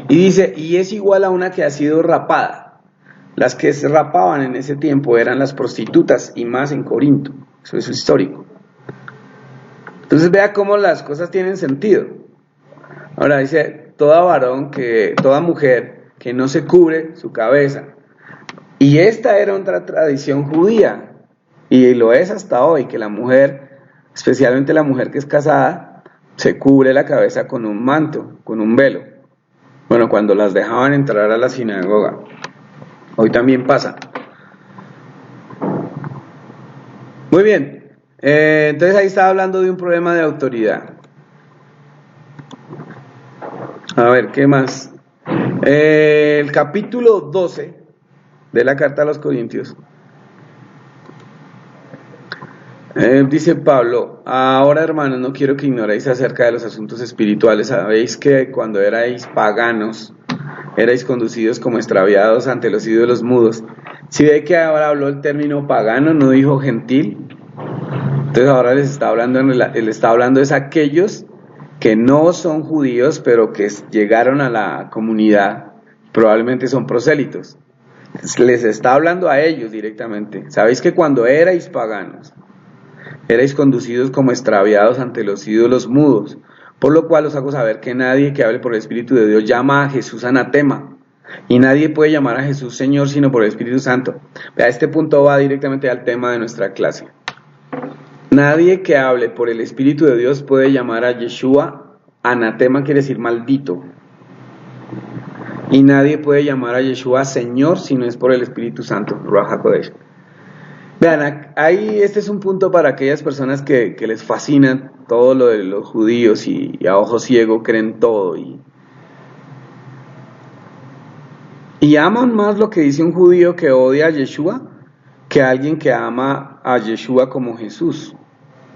Y dice: y es igual a una que ha sido rapada. Las que se rapaban en ese tiempo eran las prostitutas, y más en Corinto. Eso es histórico. Entonces vea cómo las cosas tienen sentido. Ahora dice: toda mujer que no se cubre su cabeza. Y esta era otra tradición judía, y lo es hasta hoy, que la mujer, especialmente la mujer que es casada, se cubre la cabeza con un manto, con un velo. Bueno, cuando las dejaban entrar a la sinagoga. Hoy también pasa. Muy bien. Entonces ahí estaba hablando de un problema de autoridad. A ver, ¿qué más? El capítulo 12 de la carta a los Corintios. Dice Pablo: ahora, hermanos, no quiero que ignoréis acerca de los asuntos espirituales. Sabéis que cuando erais paganos, erais conducidos como extraviados ante los ídolos mudos. Si ve que ahora habló el término pagano, no dijo gentil. Entonces ahora les está hablando, él está hablando es a aquellos que no son judíos, pero que llegaron a la comunidad, probablemente son prosélitos. Les está hablando a ellos directamente. Sabéis que cuando erais paganos, erais conducidos como extraviados ante los ídolos mudos, por lo cual os hago saber que nadie que hable por el Espíritu de Dios llama a Jesús anatema, y nadie puede llamar a Jesús Señor sino por el Espíritu Santo. A este punto va directamente al tema de nuestra clase. Nadie que hable por el Espíritu de Dios puede llamar a Yeshua anatema, quiere decir maldito. Y nadie puede llamar a Yeshua Señor si no es por el Espíritu Santo, Ruach HaKodesh. Vean, ahí este es un punto para aquellas personas que les fascina todo lo de los judíos y a ojo ciego creen todo y aman más lo que dice un judío que odia a Yeshua que alguien que ama a Yeshua como Jesús.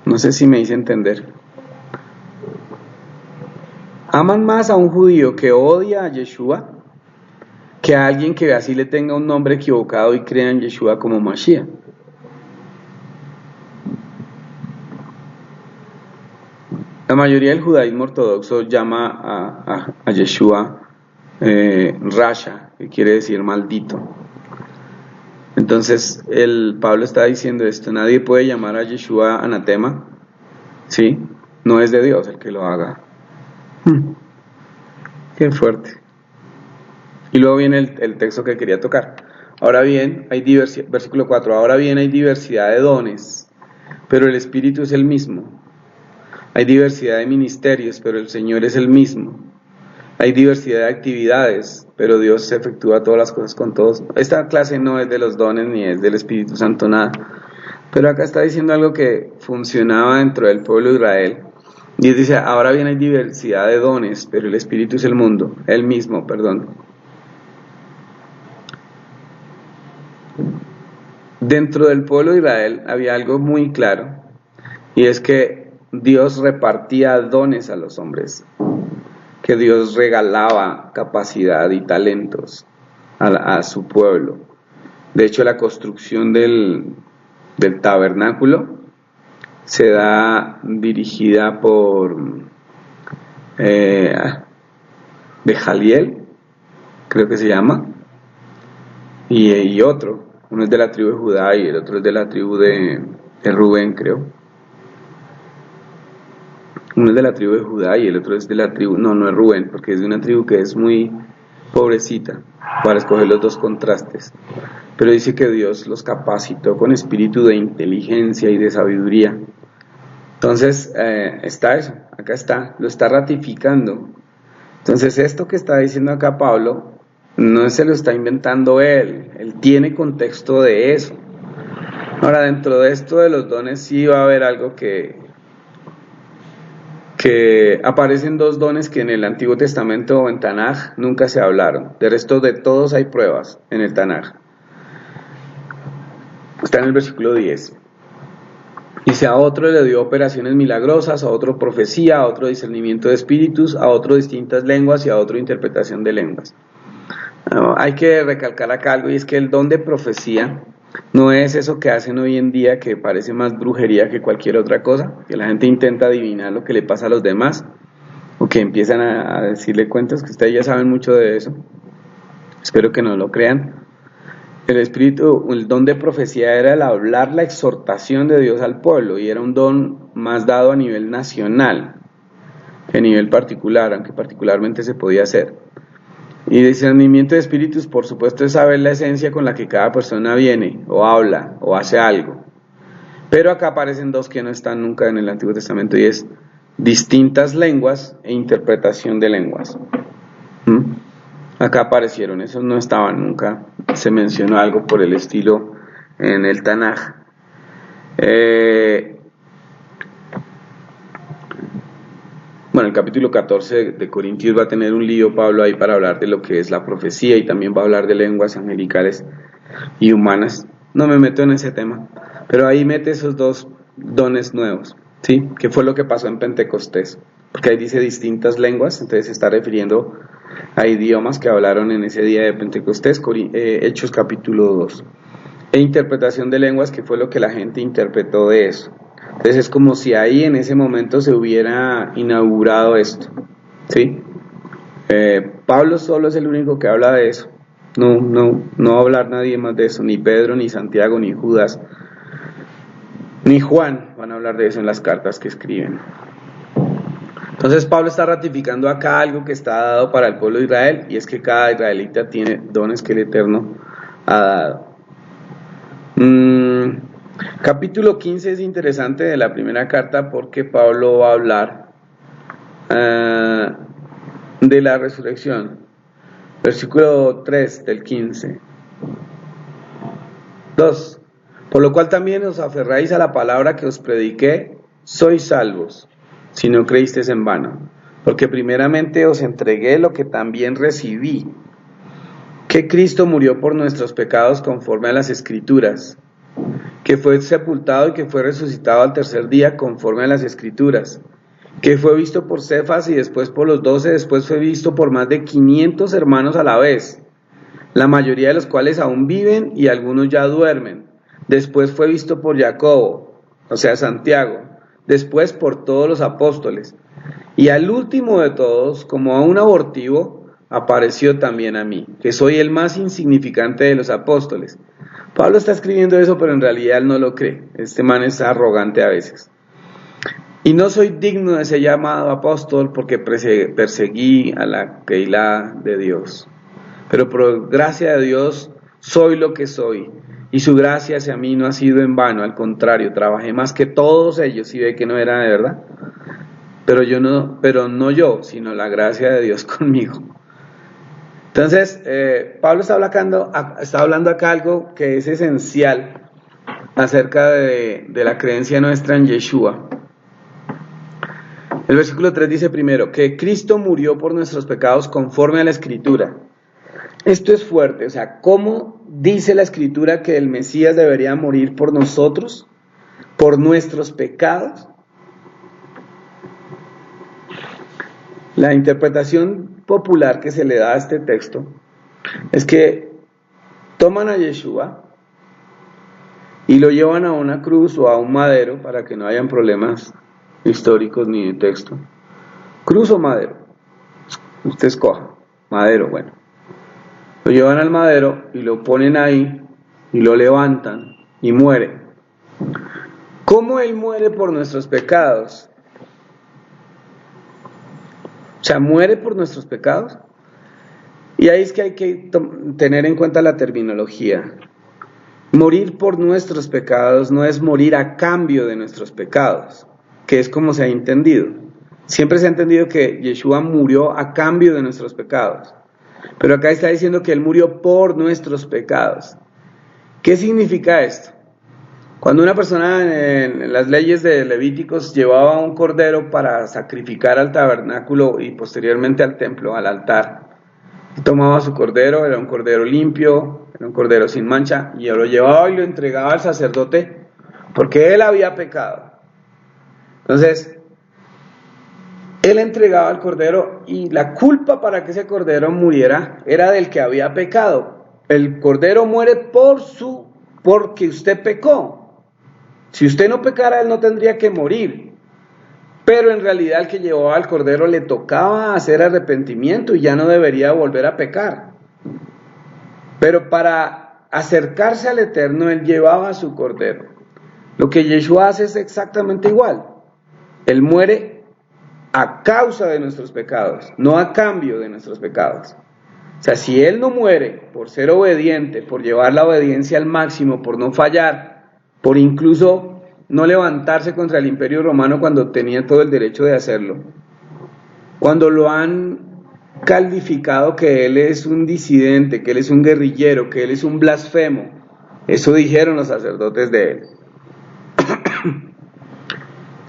No sé si me hice entender. Aman más a un judío que odia a Yeshua que a alguien que así le tenga un nombre equivocado y crea en Yeshua como Mashiach. La mayoría del judaísmo ortodoxo llama a Yeshua Rasha, que quiere decir maldito. Entonces Pablo está diciendo esto: nadie puede llamar a Yeshua anatema, ¿sí? No es de Dios el que lo haga. Qué fuerte. Y luego viene el texto que quería tocar. Ahora bien, hay diversidad, versículo 4, ahora bien hay diversidad de dones, pero el Espíritu es el mismo. Hay diversidad de ministerios, pero el Señor es el mismo. Hay diversidad de actividades, pero Dios efectúa todas las cosas con todos. Esta clase no es de los dones ni es del Espíritu Santo, nada. Pero acá está diciendo algo que funcionaba dentro del pueblo de Israel. Y dice: ahora bien hay diversidad de dones, pero el Espíritu es el mismo. dentro del pueblo de Israel había algo muy claro, y es que Dios repartía dones a los hombres, que Dios regalaba capacidad y talentos a su pueblo. De hecho, la construcción del tabernáculo se da dirigida por Bejaliel, creo que se llama, y otro. Uno es de la tribu de Judá y el otro es de la tribu de Rubén, creo. Uno es de la tribu de Judá y el otro es de la tribu, no es Rubén, porque es de una tribu que es muy pobrecita, para escoger los dos contrastes. Pero dice que Dios los capacitó con espíritu de inteligencia y de sabiduría. Entonces, está eso, acá está, lo está ratificando. Entonces, esto que está diciendo acá Pablo, no se lo está inventando él tiene contexto de eso. Ahora, dentro de esto de los dones sí va a haber algo que aparecen dos dones que en el Antiguo Testamento o en Tanaj nunca se hablaron. De resto de todos hay pruebas en el Tanaj. Está en el versículo 10. Dice: a otro le dio operaciones milagrosas, a otro profecía, a otro discernimiento de espíritus, a otro distintas lenguas y a otro interpretación de lenguas. Hay que recalcar acá algo, y es que el don de profecía no es eso que hacen hoy en día, que parece más brujería que cualquier otra cosa, que la gente intenta adivinar lo que le pasa a los demás, o que empiezan a decirle cuentos, que ustedes ya saben mucho de eso. Espero que no lo crean. El don de profecía era el hablar la exhortación de Dios al pueblo, y era un don más dado a nivel nacional que a nivel particular, aunque particularmente se podía hacer. Y discernimiento de espíritus, por supuesto, es saber la esencia con la que cada persona viene, o habla, o hace algo. Pero acá aparecen dos que no están nunca en el Antiguo Testamento, y es distintas lenguas e interpretación de lenguas. Acá aparecieron, esos no estaban nunca. Se mencionó algo por el estilo en el Tanaj. Bueno, el capítulo 14 de Corintios va a tener un lío Pablo ahí para hablar de lo que es la profecía, y también va a hablar de lenguas angelicales y humanas. No me meto en ese tema, pero ahí mete esos dos dones nuevos, ¿sí? ¿Qué fue lo que pasó en Pentecostés? Porque ahí dice distintas lenguas, entonces se está refiriendo a idiomas que hablaron en ese día de Pentecostés, Hechos capítulo 2. E interpretación de lenguas, que fue lo que la gente interpretó de eso. Entonces es como si ahí en ese momento se hubiera inaugurado esto, ¿sí? Pablo solo es el único que habla de eso. No va a hablar nadie más de eso, ni Pedro, ni Santiago, ni Judas, ni Juan van a hablar de eso en las cartas que escriben. Entonces Pablo está ratificando acá algo que está dado para el pueblo de Israel, y es que cada israelita tiene dones que el Eterno ha dado. Capítulo 15 es interesante de la primera carta, porque Pablo va a hablar de la resurrección. Versículo 3 del 15. 2. Por lo cual también os aferráis a la palabra que os prediqué, sois salvos, si no creísteis en vano. Porque primeramente os entregué lo que también recibí, que Cristo murió por nuestros pecados conforme a las Escrituras, que fue sepultado y que fue resucitado al tercer día conforme a las Escrituras, que fue visto por Cefas y después por los 12, después fue visto por más de 500 hermanos a la vez, la mayoría de los cuales aún viven y algunos ya duermen. Después fue visto por Jacobo, o sea Santiago, después por todos los apóstoles, y al último de todos, como a un abortivo, apareció también a mí, que soy el más insignificante de los apóstoles. Pablo está escribiendo eso, pero en realidad él no lo cree. Este man es arrogante a veces. Y no soy digno de ser llamado apóstol, porque perseguí a la Keilah de Dios. Pero por gracia de Dios soy lo que soy, y su gracia hacia mí no ha sido en vano. Al contrario, trabajé más que todos ellos, y ve que no era de verdad. Pero no yo, sino la gracia de Dios conmigo. Entonces, Pablo está hablando acá algo que es esencial acerca de la creencia nuestra en Yeshua. El versículo 3 dice primero, que Cristo murió por nuestros pecados conforme a la Escritura. Esto es fuerte, o sea, ¿cómo dice la Escritura que el Mesías debería morir por nosotros, por nuestros pecados? La interpretación popular que se le da a este texto es que toman a Yeshua y lo llevan a una cruz o a un madero para que no hayan problemas históricos ni de texto. ¿Cruz o madero? Usted escoja. Madero, bueno. Lo llevan al madero y lo ponen ahí y lo levantan y muere. ¿Cómo Él muere por nuestros pecados? O sea, muere por nuestros pecados. Y ahí es que hay que tener en cuenta la terminología. Morir por nuestros pecados no es morir a cambio de nuestros pecados, que es como se ha entendido. Siempre se ha entendido que Yeshua murió a cambio de nuestros pecados. Pero acá está diciendo que Él murió por nuestros pecados. ¿Qué significa esto? Cuando una persona en las leyes de Levíticos llevaba un cordero para sacrificar al tabernáculo y posteriormente al templo, al altar, tomaba su cordero, era un cordero limpio, era un cordero sin mancha, y lo llevaba y lo entregaba al sacerdote porque él había pecado. Entonces, él entregaba el cordero y la culpa para que ese cordero muriera era del que había pecado. El cordero muere porque usted pecó. Si usted no pecara, él no tendría que morir. Pero en realidad al que llevaba al cordero le tocaba hacer arrepentimiento y ya no debería volver a pecar. Pero para acercarse al Eterno, él llevaba a su cordero. Lo que Yeshua hace es exactamente igual. Él muere a causa de nuestros pecados, no a cambio de nuestros pecados. O sea, si Él no muere por ser obediente, por llevar la obediencia al máximo, por no fallar, por incluso no levantarse contra el Imperio Romano cuando tenía todo el derecho de hacerlo, cuando lo han calificado que Él es un disidente, que Él es un guerrillero, que Él es un blasfemo, eso dijeron los sacerdotes de Él.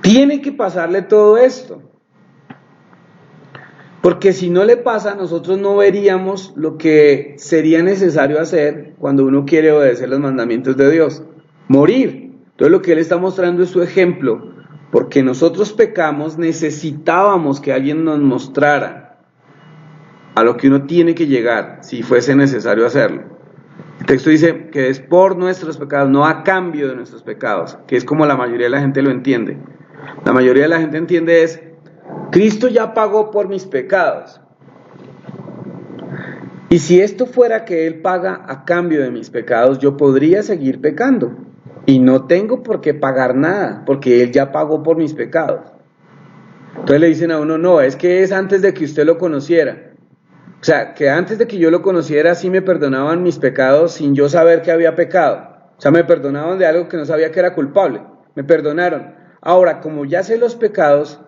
Tiene que pasarle todo esto. Porque si no le pasa, nosotros no veríamos lo que sería necesario hacer cuando uno quiere obedecer los mandamientos de Dios. Morir. Entonces lo que Él está mostrando es su ejemplo. Porque nosotros pecamos, necesitábamos que alguien nos mostrara a lo que uno tiene que llegar, si fuese necesario hacerlo. El texto dice que es por nuestros pecados, no a cambio de nuestros pecados, que es como la mayoría de la gente lo entiende. La mayoría de la gente entiende es: Cristo ya pagó por mis pecados. Y si esto fuera que Él paga a cambio de mis pecados, yo podría seguir pecando. Y no tengo por qué pagar nada, porque Él ya pagó por mis pecados. Entonces le dicen a uno: no, es que es antes de que usted lo conociera. O sea, que antes de que yo lo conociera sí me perdonaban mis pecados sin yo saber que había pecado. O sea, me perdonaban de algo que no sabía que era culpable. Me perdonaron. Ahora, como ya sé los pecados,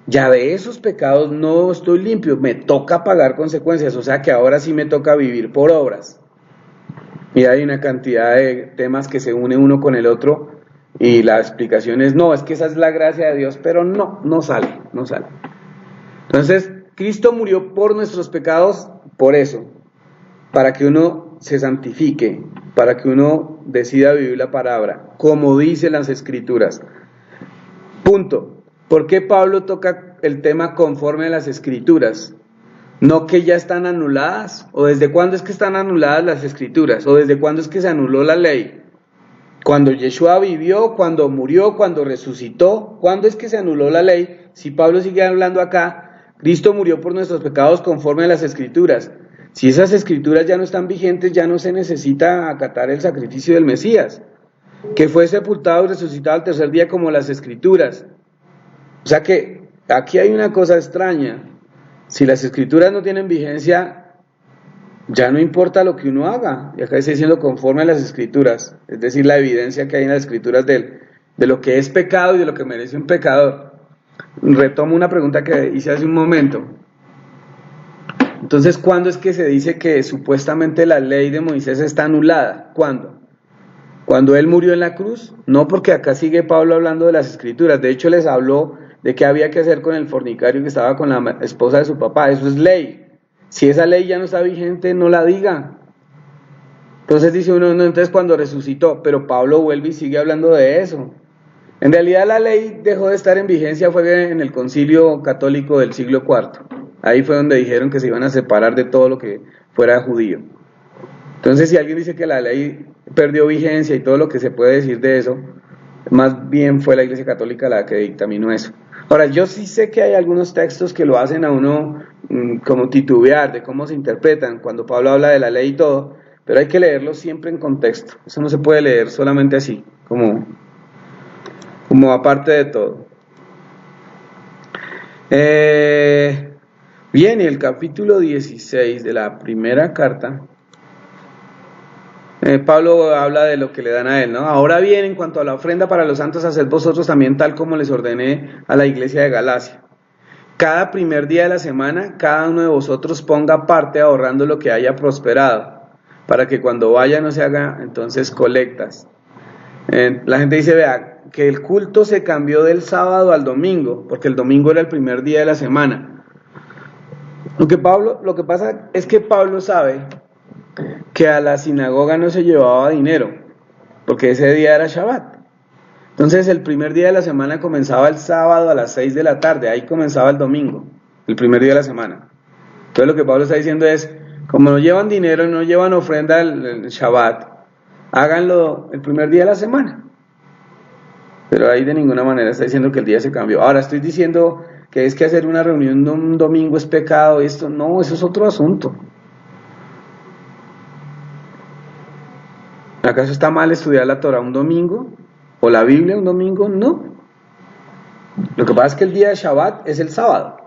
ya de esos pecados no estoy limpio, me toca pagar consecuencias, o sea que ahora sí me toca vivir por obras. Y hay una cantidad de temas que se une uno con el otro y la explicación es: no, es que esa es la gracia de Dios, pero no sale. Entonces, Cristo murió por nuestros pecados, por eso, para que uno se santifique, para que uno decida vivir la palabra, como dicen las Escrituras. Punto. ¿Por qué Pablo toca el tema conforme a las Escrituras? ¿No que ya están anuladas? ¿O desde cuándo es que están anuladas las Escrituras? ¿O desde cuándo es que se anuló la ley? ¿Cuando Yeshua vivió? ¿Cuando murió? ¿Cuando resucitó? ¿Cuándo es que se anuló la ley? Si Pablo sigue hablando acá, Cristo murió por nuestros pecados conforme a las Escrituras. Si esas Escrituras ya no están vigentes, ya no se necesita acatar el sacrificio del Mesías, que fue sepultado y resucitado al tercer día como las Escrituras. O sea que aquí hay una cosa extraña. Si las Escrituras no tienen vigencia, ya no importa lo que uno haga. Y acá está diciendo conforme a las Escrituras, es decir, la evidencia que hay en las Escrituras de lo que es pecado y de lo que merece un pecador. Retomo una pregunta que hice hace un momento. Entonces, ¿cuándo es que se dice que supuestamente la ley de Moisés está anulada? ¿Cuándo? ¿Cuando él murió en la cruz? No, porque acá sigue Pablo hablando de las Escrituras. De hecho, les habló de qué había que hacer con el fornicario que estaba con la esposa de su papá. Eso es ley. Si esa ley ya no está vigente, no la diga. Entonces dice uno, no, entonces cuando resucitó, pero Pablo vuelve y sigue hablando de eso. En realidad la ley dejó de estar en vigencia fue en el concilio católico del siglo IV. Ahí fue donde dijeron que se iban a separar de todo lo que fuera judío. Entonces si alguien dice que la ley perdió vigencia y todo lo que se puede decir de eso, más bien fue la Iglesia Católica la que dictaminó eso. Ahora, yo sí sé que hay algunos textos que lo hacen a uno como titubear de cómo se interpretan cuando Pablo habla de la ley y todo, pero hay que leerlo siempre en contexto. Eso no se puede leer solamente así, como aparte de todo. Bien, y el capítulo 16 de la primera carta, Pablo habla de lo que le dan a él, ¿no? Ahora bien, en cuanto a la ofrenda para los santos, haced vosotros también tal como les ordené a la iglesia de Galacia. Cada primer día de la semana, cada uno de vosotros ponga parte ahorrando lo que haya prosperado, para que cuando vaya no se haga entonces colectas. La gente dice, vea, que el culto se cambió del sábado al domingo, porque el domingo era el primer día de la semana. Lo que pasa es que Pablo sabe que a la sinagoga no se llevaba dinero, porque ese día era Shabbat. Entonces el primer día de la semana comenzaba el sábado a las 6 de la tarde, ahí comenzaba el domingo, el primer día de la semana. Entonces lo que Pablo está diciendo es, como no llevan dinero, no llevan ofrenda el Shabbat, háganlo el primer día de la semana. Pero ahí de ninguna manera está diciendo que el día se cambió. Ahora estoy diciendo que es que hacer una reunión un domingo es pecado, esto no, eso es otro asunto. ¿Acaso está mal estudiar la Torah un domingo? ¿O la Biblia un domingo? No. Lo que pasa es que el día de Shabbat es el sábado.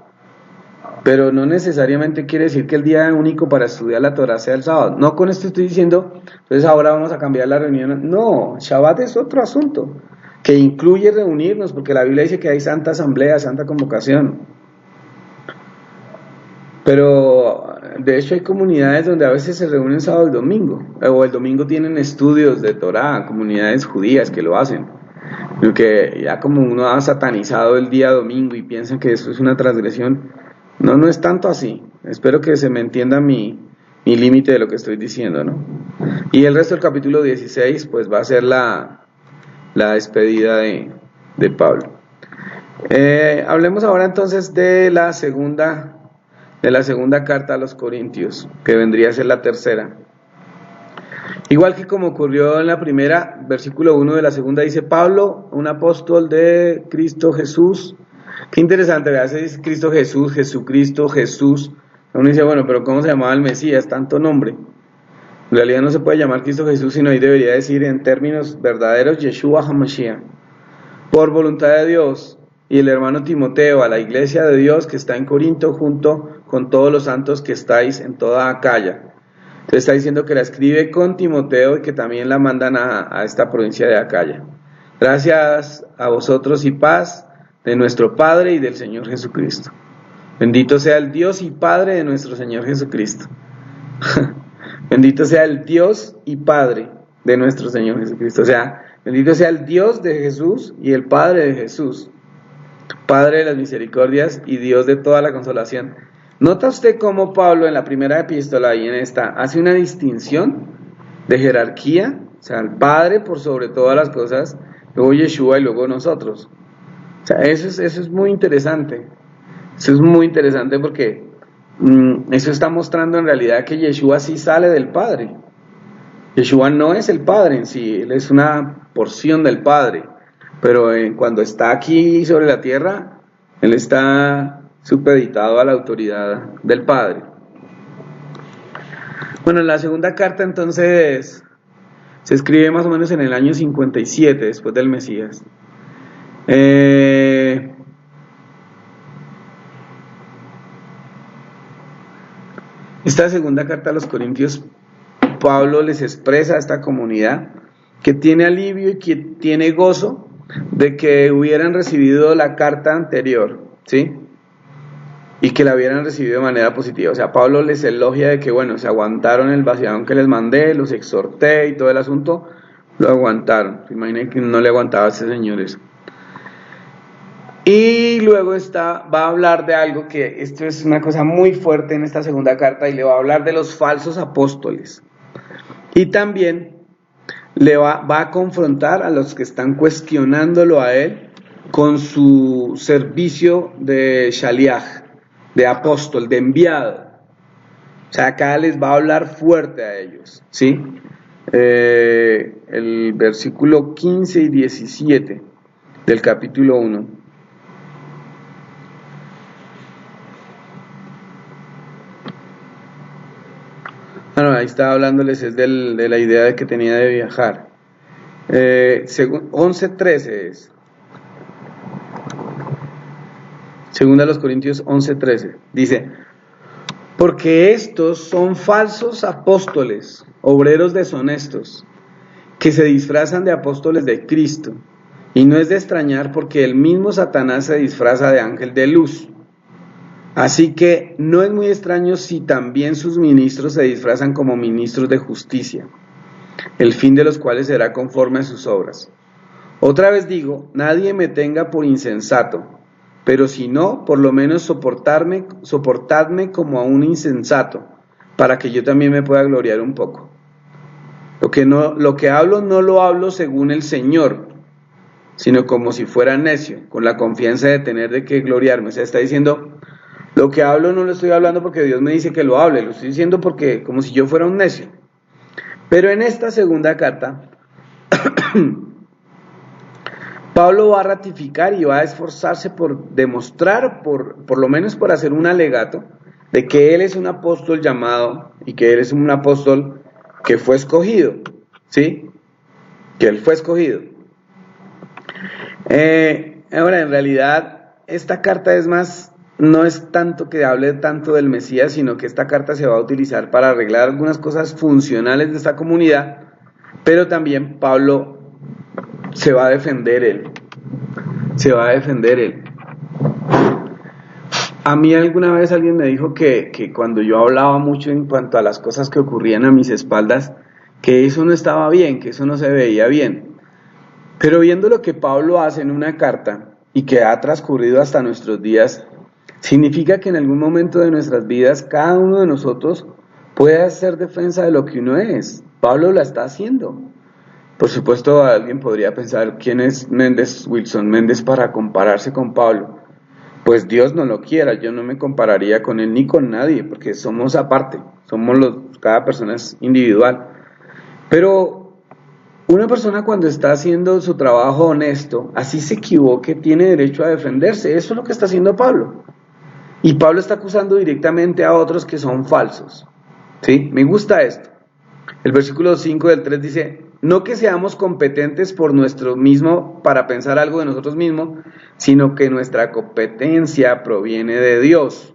Pero no necesariamente quiere decir que el día único para estudiar la Torah sea el sábado. No con esto estoy diciendo, entonces ahora vamos a cambiar la reunión. No, Shabbat es otro asunto, que incluye reunirnos, porque la Biblia dice que hay santa asamblea, santa convocación. Pero de hecho hay comunidades donde a veces se reúnen sábado y domingo, o el domingo tienen estudios de Torah, comunidades judías que lo hacen, porque ya como uno ha satanizado el día domingo y piensan que eso es una transgresión, no es tanto así. Espero que se me entienda mi límite de lo que estoy diciendo, ¿no? Y el resto del capítulo 16 pues va a ser la despedida de Pablo. Hablemos ahora entonces de la segunda carta a los Corintios, que vendría a ser la tercera. Igual que como ocurrió en la primera, versículo 1 de la segunda dice, Pablo, un apóstol de Cristo Jesús. Qué interesante, ¿verdad? Se dice Cristo Jesús, Jesucristo, Jesús. Uno dice, bueno, pero ¿cómo se llamaba el Mesías? Tanto nombre. En realidad no se puede llamar Cristo Jesús, sino ahí debería decir en términos verdaderos, Yeshua HaMashiach. Por voluntad de Dios. Y el hermano Timoteo, a la iglesia de Dios que está en Corinto, junto con todos los santos que estáis en toda Acaya. Entonces está diciendo que la escribe con Timoteo y que también la mandan a esta provincia de Acaya. Gracias a vosotros y paz de nuestro Padre y del Señor Jesucristo. Bendito sea el Dios y Padre de nuestro Señor Jesucristo. Bendito sea el Dios y Padre de nuestro Señor Jesucristo. O sea, bendito sea el Dios de Jesús y el Padre de Jesús. Padre de las misericordias y Dios de toda la consolación. ¿Nota usted cómo Pablo en la primera epístola y en esta hace una distinción de jerarquía? O sea, el Padre por sobre todas las cosas, luego Yeshua y luego nosotros. O sea, eso es muy interesante. Eso es muy interesante porque eso está mostrando en realidad que Yeshua sí sale del Padre. Yeshua no es el Padre en sí, Él es una porción del Padre. Pero cuando está aquí sobre la tierra, Él está supeditado a la autoridad del Padre. Bueno, la segunda carta entonces se escribe más o menos en el año 57 después del Mesías. Esta segunda carta a los Corintios, Pablo les expresa a esta comunidad que tiene alivio y que tiene gozo de que hubieran recibido la carta anterior, ¿sí? Y que la hubieran recibido de manera positiva. O sea, Pablo les elogia de que, bueno, se aguantaron el vaciadón que les mandé, los exhorté y todo el asunto, lo aguantaron. Imaginen que no le aguantaba a ese señor eso. Y luego va a hablar de algo que esto es una cosa muy fuerte en esta segunda carta, y le va a hablar de los falsos apóstoles. Y también va a confrontar a los que están cuestionándolo a él con su servicio de shaliach, de apóstol, de enviado. O sea, acá les va a hablar fuerte a ellos, ¿sí? El versículo 15 y 17 del capítulo 1. Bueno, ahí estaba hablándoles de la idea de que tenía de viajar. 11:13 es. Segunda a los Corintios 11:13. Dice: porque estos son falsos apóstoles, obreros deshonestos, que se disfrazan de apóstoles de Cristo. Y no es de extrañar, porque el mismo Satanás se disfraza de ángel de luz. Así que no es muy extraño si también sus ministros se disfrazan como ministros de justicia, el fin de los cuales será conforme a sus obras. Otra vez digo, nadie me tenga por insensato, pero si no, por lo menos soportadme como a un insensato, para que yo también me pueda gloriar un poco. Lo que hablo no lo hablo según el Señor, sino como si fuera necio, con la confianza de tener de qué gloriarme. O sea, está diciendo, lo que hablo no lo estoy hablando porque Dios me dice que lo hable, lo estoy diciendo porque como si yo fuera un necio. Pero en esta segunda carta, Pablo va a ratificar y va a esforzarse por demostrar, por lo menos por hacer un alegato, de que él es un apóstol llamado y que él es un apóstol que fue escogido, ¿sí? Que él fue escogido. Ahora, en realidad, esta carta no es tanto que hable tanto del Mesías, sino que esta carta se va a utilizar para arreglar algunas cosas funcionales de esta comunidad, pero también Pablo se va a defender él. A mí alguna vez alguien me dijo que cuando yo hablaba mucho en cuanto a las cosas que ocurrían a mis espaldas, que eso no estaba bien, que eso no se veía bien. Pero viendo lo que Pablo hace en una carta y que ha transcurrido hasta nuestros días, significa que en algún momento de nuestras vidas cada uno de nosotros puede hacer defensa de lo que uno es. Pablo la está haciendo. Por supuesto, alguien podría pensar, ¿quién es Wilson Méndez para compararse con Pablo? Pues Dios no lo quiera, yo no me compararía con él ni con nadie, porque somos aparte, cada persona es individual. Pero una persona cuando está haciendo su trabajo honesto, así se equivoque, tiene derecho a defenderse. Eso es lo que está haciendo Pablo. Y Pablo está acusando directamente a otros que son falsos. ¿Sí? Me gusta esto. El versículo 5 del 3 dice: no que seamos competentes por nuestro mismo para pensar algo de nosotros mismos, sino que nuestra competencia proviene de Dios.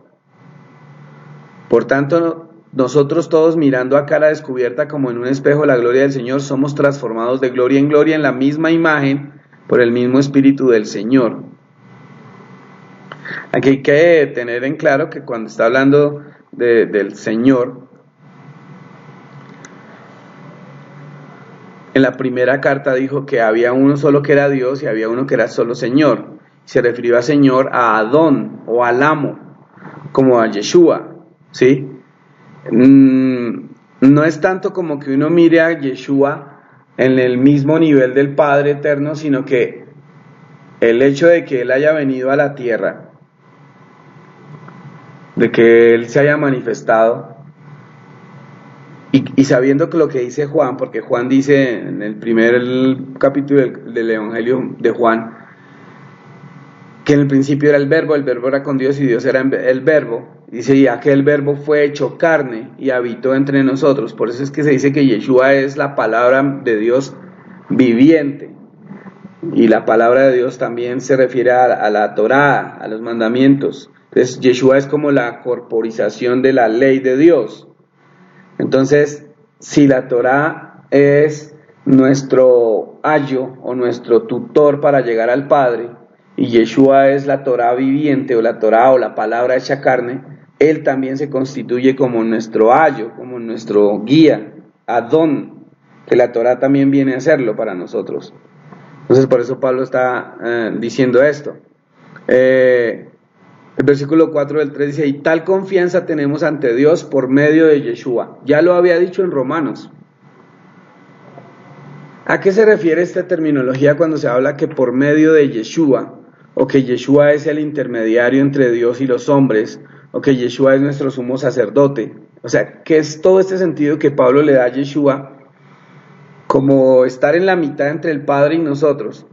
Por tanto, nosotros todos, mirando a cara descubierta como en un espejo la gloria del Señor, somos transformados de gloria en gloria en la misma imagen por el mismo Espíritu del Señor. Aquí hay que tener en claro que cuando está hablando del Señor, en la primera carta dijo que había uno solo que era Dios y había uno que era solo Señor. Se refirió a Señor a Adón o al amo, como a Yeshua, ¿sí? No es tanto como que uno mire a Yeshua en el mismo nivel del Padre eterno, sino que el hecho de que Él haya venido a la tierra, de que Él se haya manifestado, y sabiendo que lo que dice Juan, porque Juan dice en el primer capítulo del Evangelio de Juan, que en el principio era el verbo era con Dios y Dios era el verbo, dice, y aquel verbo fue hecho carne y habitó entre nosotros. Por eso es que se dice que Yeshua es la palabra de Dios viviente, y la palabra de Dios también se refiere a la Torá, a los mandamientos. Entonces Yeshua es como la corporización de la ley de Dios. Entonces, si la Torá es nuestro ayo o nuestro tutor para llegar al Padre, y Yeshua es la Torá viviente o la Torá o la palabra hecha carne, Él también se constituye como nuestro ayo, como nuestro guía, Adón, que la Torá también viene a hacerlo para nosotros. Entonces, por eso Pablo está diciendo esto. El versículo 4 del 3 dice, y tal confianza tenemos ante Dios por medio de Yeshua. Ya lo había dicho en Romanos. ¿A qué se refiere esta terminología cuando se habla que por medio de Yeshua, o que Yeshua es el intermediario entre Dios y los hombres, o que Yeshua es nuestro sumo sacerdote? O sea, ¿qué es todo este sentido que Pablo le da a Yeshua como estar en la mitad entre el Padre y nosotros?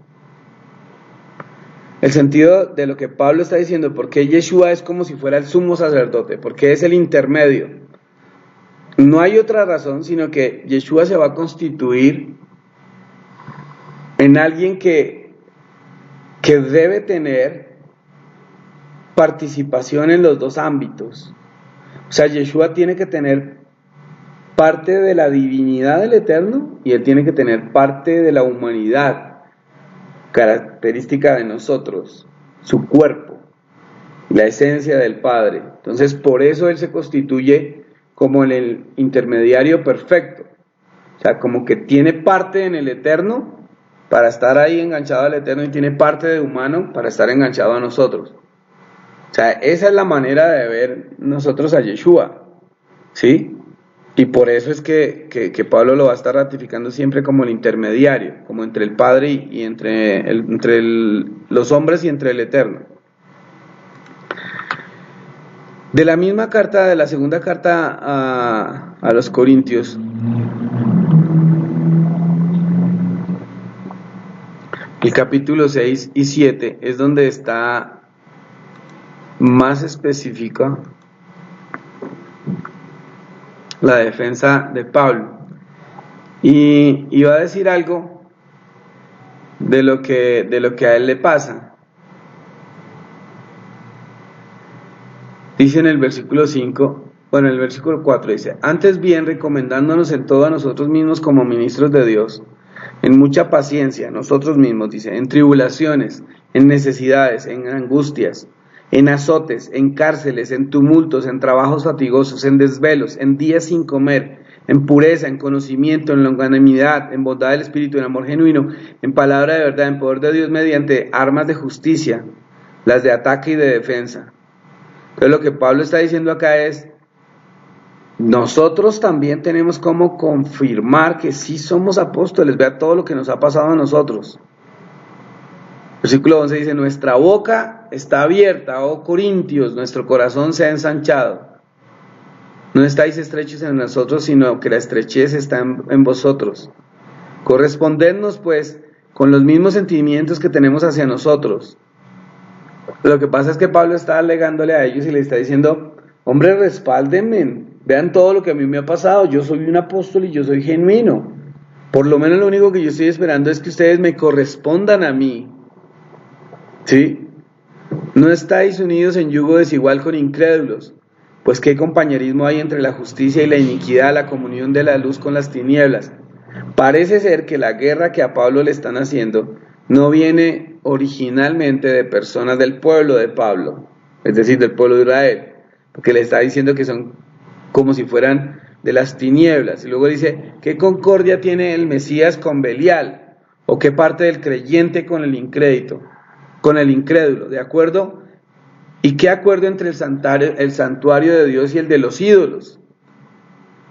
El sentido de lo que Pablo está diciendo, porque Yeshua es como si fuera el sumo sacerdote, porque es el intermedio. No hay otra razón, sino que Yeshua se va a constituir en alguien que debe tener participación en los dos ámbitos. O sea, Yeshua tiene que tener parte de la divinidad del Eterno y él tiene que tener parte de la humanidad, característica de nosotros, su cuerpo, la esencia del Padre. Entonces, por eso él se constituye como el intermediario perfecto. O sea, como que tiene parte en el Eterno para estar ahí enganchado al Eterno y tiene parte de humano para estar enganchado a nosotros. O sea, esa es la manera de ver nosotros a Yeshua, ¿sí? Y por eso es que Pablo lo va a estar ratificando siempre como el intermediario, como entre el Padre y entre los hombres y entre el Eterno. De la misma carta, de la segunda carta a los Corintios, el capítulo 6 y 7 es donde está más específica la defensa de Pablo, y va a decir algo de lo que a él le pasa. Dice en el versículo 5, bueno, en el versículo 4 dice, antes bien, recomendándonos en todo a nosotros mismos como ministros de Dios, en mucha paciencia, nosotros mismos, dice, en tribulaciones, en necesidades, en angustias, en azotes, en cárceles, en tumultos, en trabajos fatigosos, en desvelos, en días sin comer, en pureza, en conocimiento, en longanimidad, en bondad del Espíritu, en amor genuino, en palabra de verdad, en poder de Dios mediante armas de justicia, las de ataque y de defensa. Entonces lo que Pablo está diciendo acá es, nosotros también tenemos como confirmar que sí somos apóstoles. Vea todo lo que nos ha pasado a nosotros. Versículo 11 dice, nuestra boca está abierta, oh Corintios, nuestro corazón se ha ensanchado. No estáis estrechos en nosotros, sino que la estrechez está en vosotros. Correspondednos, pues, con los mismos sentimientos que tenemos hacia nosotros. Lo que pasa es que Pablo está alegándole a ellos y le está diciendo, hombre, respáldenme, vean todo lo que a mí me ha pasado, yo soy un apóstol y yo soy genuino. Por lo menos lo único que yo estoy esperando es que ustedes me correspondan a mí. ¿Sí? No estáis unidos en yugo desigual con incrédulos, pues qué compañerismo hay entre la justicia y la iniquidad, la comunión de la luz con las tinieblas. Parece ser que la guerra que a Pablo le están haciendo no viene originalmente de personas del pueblo de Pablo, es decir, del pueblo de Israel, porque le está diciendo que son como si fueran de las tinieblas. Y luego dice, ¿qué concordia tiene el Mesías con Belial? ¿O qué parte del creyente con el incrédulo? ¿De acuerdo? ¿Y qué acuerdo entre el santuario de Dios y el de los ídolos?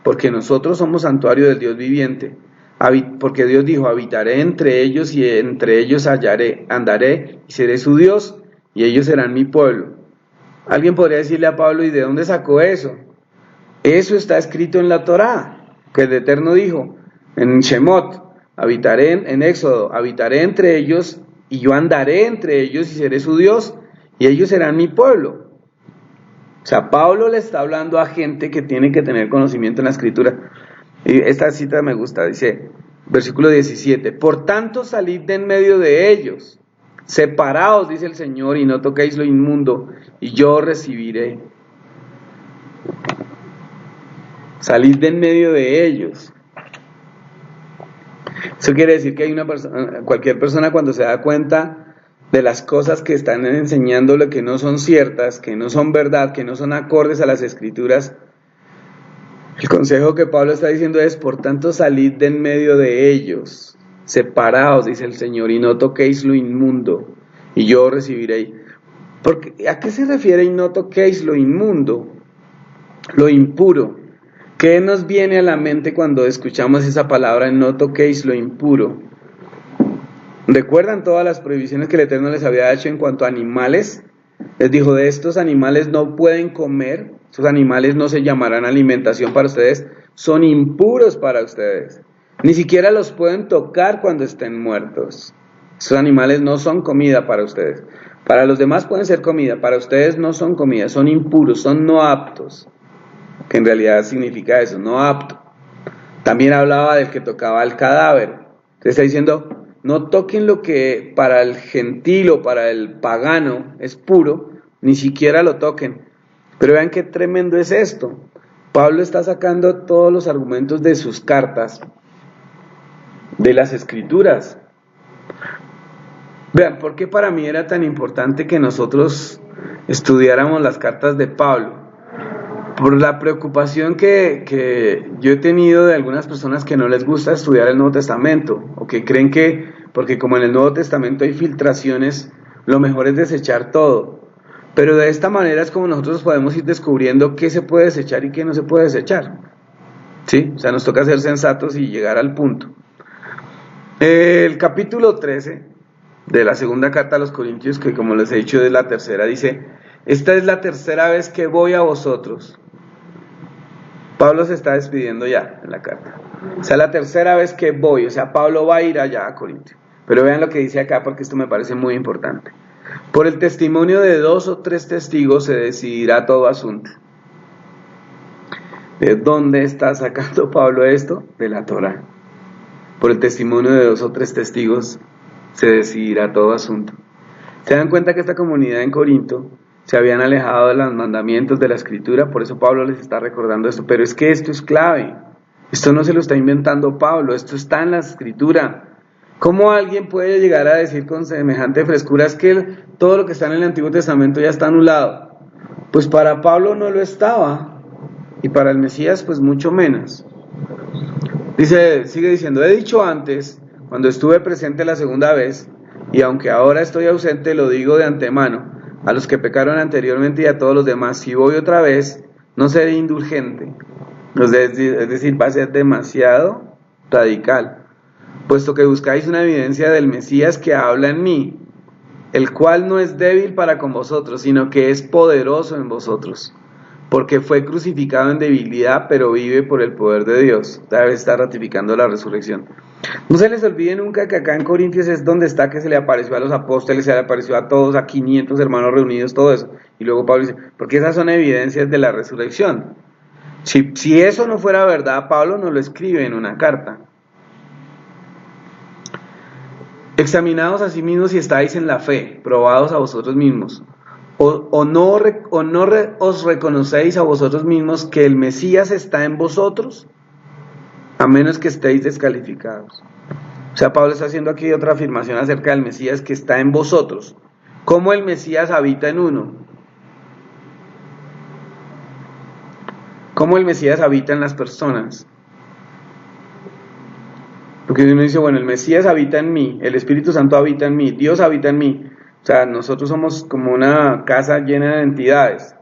Porque nosotros somos santuario del Dios viviente. Porque Dios dijo, habitaré entre ellos y entre ellos andaré y seré su Dios y ellos serán mi pueblo. Alguien podría decirle a Pablo, ¿y de dónde sacó eso? Eso está escrito en la Torá, que el Eterno dijo, en Shemot, habitaré en Éxodo, habitaré entre ellos y yo andaré entre ellos y seré su Dios y ellos serán mi pueblo. O sea, Pablo le está hablando a gente que tiene que tener conocimiento en la Escritura. Y esta cita me gusta, dice, versículo 17, por tanto salid de en medio de ellos, separaos, dice el Señor, y no toquéis lo inmundo, y yo recibiré. Salid de en medio de ellos. Eso quiere decir que hay una persona, cualquier persona cuando se da cuenta de las cosas que están enseñándole que no son ciertas, que no son verdad, que no son acordes a las Escrituras, el consejo que Pablo está diciendo es, por tanto, salid de en medio de ellos, separaos, dice el Señor, y no toquéis lo inmundo, y yo recibiré. Porque, ¿a qué se refiere y no toquéis lo inmundo, lo impuro? ¿Qué nos viene a la mente cuando escuchamos esa palabra, no toquéis lo impuro? ¿Recuerdan todas las prohibiciones que el Eterno les había hecho en cuanto a animales? Les dijo, de estos animales no pueden comer, esos animales no se llamarán alimentación para ustedes, son impuros para ustedes. Ni siquiera los pueden tocar cuando estén muertos. Esos animales no son comida para ustedes. Para los demás pueden ser comida, para ustedes no son comida, son impuros, son no aptos. Que en realidad significa eso, no apto. También hablaba del que tocaba el cadáver. Entonces está diciendo, no toquen lo que para el gentil o para el pagano es puro, ni siquiera lo toquen. Pero vean qué tremendo es esto. Pablo está sacando todos los argumentos de sus cartas, de las escrituras. Vean, ¿por qué para mí era tan importante que nosotros estudiáramos las cartas de Pablo? Por la preocupación que yo he tenido de algunas personas que no les gusta estudiar el Nuevo Testamento, o que creen que, porque como en el Nuevo Testamento hay filtraciones, lo mejor es desechar todo. Pero de esta manera es como nosotros podemos ir descubriendo qué se puede desechar y qué no se puede desechar. ¿Sí? O sea, nos toca ser sensatos y llegar al punto. El capítulo 13 de la segunda carta a los Corintios, que como les he dicho es la tercera, dice, esta es la tercera vez que voy a vosotros. Pablo se está despidiendo ya en la carta. O sea, la tercera vez que voy, o sea, Pablo va a ir allá a Corintio. Pero vean lo que dice acá porque esto me parece muy importante. Por el testimonio de 2 o 3 testigos se decidirá todo asunto. ¿De dónde está sacando Pablo esto? De la Torá. Por el testimonio de 2 o 3 testigos se decidirá todo asunto. ¿Se dan cuenta que esta comunidad en Corinto se habían alejado de los mandamientos de la Escritura? Por eso Pablo les está recordando esto. Pero es que esto es clave. Esto no se lo está inventando Pablo, esto está en la Escritura. ¿Cómo alguien puede llegar a decir con semejante frescura es que todo lo que está en el Antiguo Testamento ya está anulado? Pues para Pablo no lo estaba, y para el Mesías pues mucho menos. Sigue diciendo, he dicho antes, cuando estuve presente la segunda vez, y aunque ahora estoy ausente, lo digo de antemano, a los que pecaron anteriormente y a todos los demás, si voy otra vez, no seré indulgente. Es decir, va a ser demasiado radical, puesto que buscáis una evidencia del Mesías que habla en mí, el cual no es débil para con vosotros, sino que es poderoso en vosotros, porque fue crucificado en debilidad, pero vive por el poder de Dios. Otra vez está ratificando la resurrección. No se les olvide nunca que acá en Corintios es donde está que se le apareció a los apóstoles, se le apareció a todos, a 500 hermanos reunidos, todo eso. Y luego Pablo dice, porque esas son evidencias de la resurrección. Si eso no fuera verdad, Pablo no lo escribe en una carta. Examinaos a sí mismos si estáis en la fe, probados a vosotros mismos. ¿O no os reconocéis a vosotros mismos que el Mesías está en vosotros? A menos que estéis descalificados. O sea, Pablo está haciendo aquí otra afirmación acerca del Mesías que está en vosotros. ¿Cómo el Mesías habita en uno? ¿Cómo el Mesías habita en las personas? Porque uno dice, bueno, el Mesías habita en mí, el Espíritu Santo habita en mí, Dios habita en mí. O sea, nosotros somos como una casa llena de entidades.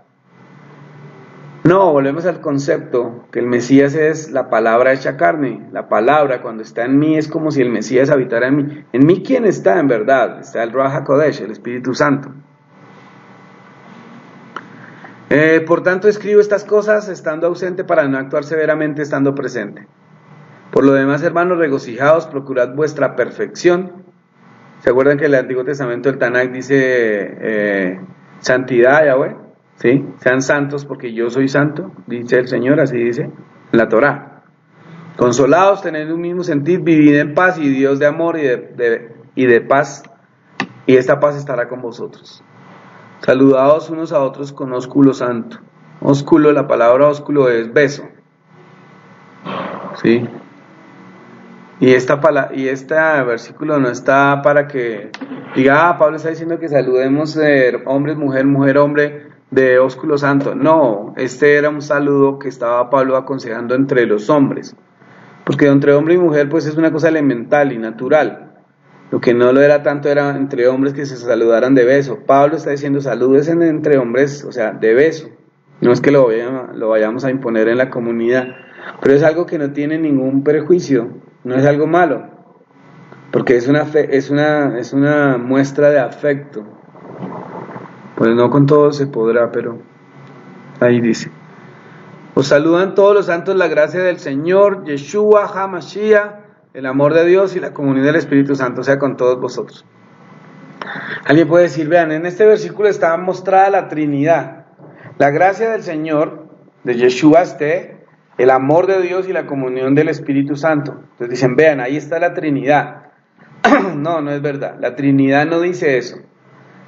No, volvemos al concepto, que el Mesías es la palabra hecha carne. La palabra cuando está en mí es como si el Mesías habitara en mí. ¿En mí quién está en verdad? Está el Ruach HaKodesh, el Espíritu Santo. Por tanto, escribo estas cosas estando ausente para no actuar severamente estando presente. Por lo demás, hermanos, regocijaos, procurad vuestra perfección. ¿Se acuerdan que en el Antiguo Testamento el Tanakh dice santidad, Yahweh? ¿Sí? Sean santos porque yo soy santo, dice el Señor, así dice en la Torá. Consolados, tened un mismo sentir, vivid en paz, y Dios de amor y de paz, y esta paz estará con vosotros. Saludaos unos a otros con ósculo santo. Ósculo, la palabra ósculo es beso. ¿Sí? Y este versículo no está para que diga, Pablo está diciendo que saludemos hombres, mujer, hombre, de ósculo santo. No, este era un saludo que estaba Pablo aconsejando entre los hombres. Porque entre hombre y mujer pues es una cosa elemental y natural. Lo que no lo era tanto era entre hombres que se saludaran de beso. Pablo está diciendo saludes entre hombres, o sea, de beso. No es que lo vayamos a imponer en la comunidad, pero es algo que no tiene ningún prejuicio, no es algo malo, porque es una muestra de afecto. Pues no con todos se podrá, pero ahí dice: os saludan todos los santos, la gracia del Señor Yeshua HaMashiach, el amor de Dios y la comunión del Espíritu Santo sea con todos vosotros. Alguien puede decir, vean, en este versículo está mostrada la Trinidad. La gracia del Señor, de Yeshua, el amor de Dios y la comunión del Espíritu Santo. Entonces dicen, vean, ahí está la Trinidad. No es verdad. La Trinidad no dice eso.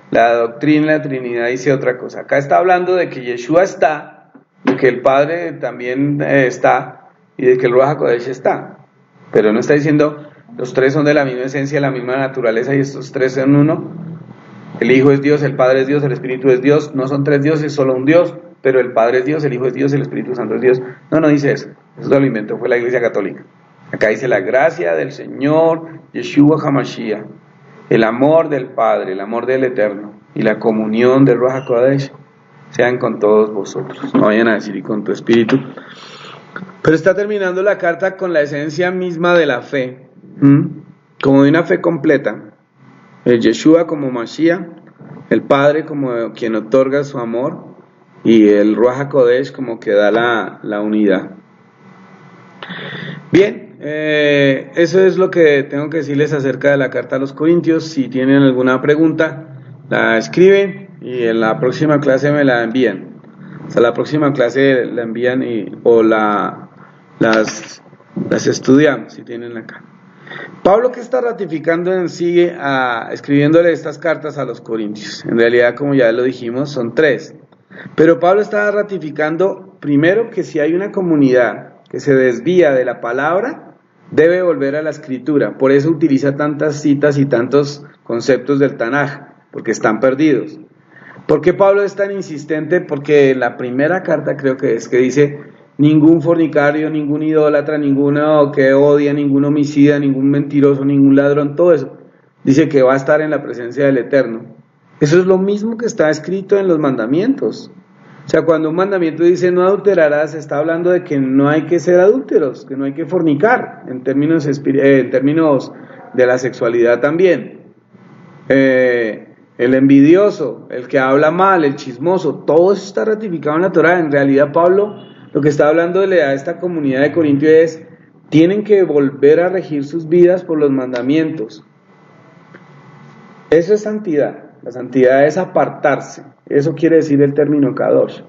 La doctrina de la Trinidad dice otra cosa. Acá está hablando de que Yeshua está, de que el Padre también está, y de que el Ruach HaKodesh está. Pero no está diciendo, los tres son de la misma esencia, la misma naturaleza, y estos tres son uno. El Hijo es Dios, el Padre es Dios, el Espíritu es Dios. No son tres dioses, solo un Dios, pero el Padre es Dios, el Hijo es Dios, el Espíritu Santo es Dios. No dice eso. Eso lo inventó fue la Iglesia Católica. Acá dice la gracia del Señor Yeshua HaMashiach, el amor del Padre, el amor del Eterno y la comunión del Ruach HaKodesh sean con todos vosotros. No vayan a decir y con tu espíritu. Pero está terminando la carta con la esencia misma de la fe, como de una fe completa. El Yeshua como Mashiach, el Padre como quien otorga su amor, y el Ruach HaKodesh como que da la unidad. Bien, eso es lo que tengo que decirles acerca de la carta a los Corintios. Si tienen alguna pregunta, la escriben y en la próxima clase me la envían. Hasta la próxima clase la envían o las estudiamos si tienen acá. Pablo, que está ratificando, sigue escribiéndole estas cartas a los Corintios. En realidad, como ya lo dijimos, son 3. Pero Pablo está ratificando primero que si hay una comunidad que se desvía de la palabra, debe volver a la escritura. Por eso utiliza tantas citas y tantos conceptos del Tanaj, porque están perdidos. ¿Por qué Pablo es tan insistente? Porque en la primera carta creo que es que dice: ningún fornicario, ningún idólatra, ninguno que odia, ningún homicida, ningún mentiroso, ningún ladrón, todo eso, dice que va a estar en la presencia del Eterno. Eso es lo mismo que está escrito en los mandamientos. O sea, cuando un mandamiento dice no adulterarás, está hablando de que no hay que ser adúlteros, que no hay que fornicar, en términos de la sexualidad también. El envidioso, el que habla mal, el chismoso, todo eso está ratificado en la Torá. En realidad Pablo lo que está hablándole a esta comunidad de Corintios es: tienen que volver a regir sus vidas por los mandamientos. Eso es santidad. La santidad es apartarse. Eso quiere decir el término Kadosh.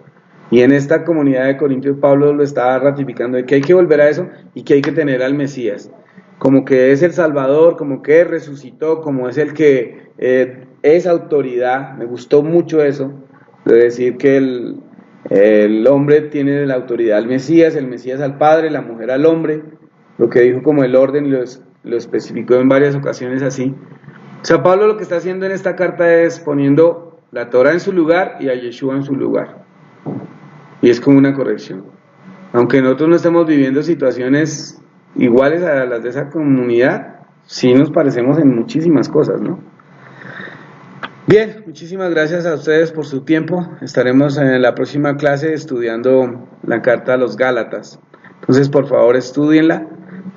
Y en esta comunidad de Corintios Pablo lo está ratificando, de que hay que volver a eso y que hay que tener al Mesías. Como que es el Salvador, como que resucitó, como es el que es autoridad. Me gustó mucho eso, de decir que el hombre tiene la autoridad al Mesías, el Mesías al Padre, la mujer al hombre. Lo que dijo como el orden lo especificó en varias ocasiones así. O sea, Pablo lo que está haciendo en esta carta es poniendo la Torah en su lugar y a Yeshua en su lugar. Y es como una corrección. Aunque nosotros no estemos viviendo situaciones iguales a las de esa comunidad, sí nos parecemos en muchísimas cosas, ¿no? Bien, muchísimas gracias a ustedes por su tiempo. Estaremos en la próxima clase estudiando la carta a los Gálatas. Entonces, por favor, estúdienla.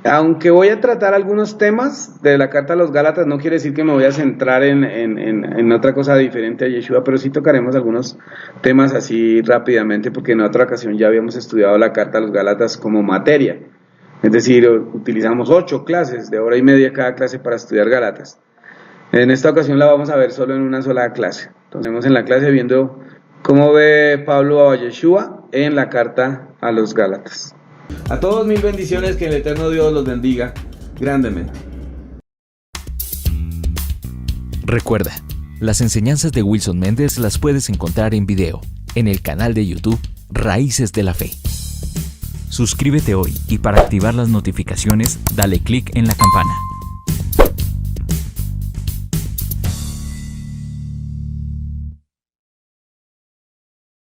Aunque voy a tratar algunos temas de la carta a los Gálatas, no quiere decir que me voy a centrar en otra cosa diferente a Yeshua, pero sí tocaremos algunos temas así rápidamente, porque en otra ocasión ya habíamos estudiado la carta a los Gálatas como materia. Es decir, utilizamos 8 clases de hora y media cada clase para estudiar Gálatas. En esta ocasión la vamos a ver solo en una sola clase. Entonces, estamos en la clase viendo cómo ve Pablo a Yeshua en la carta a los Gálatas. A todos mil bendiciones, que el eterno Dios los bendiga grandemente. Recuerda, las enseñanzas de Wilson Méndez las puedes encontrar en video en el canal de YouTube Raíces de la Fe. Suscríbete hoy y para activar las notificaciones dale clic en la campana.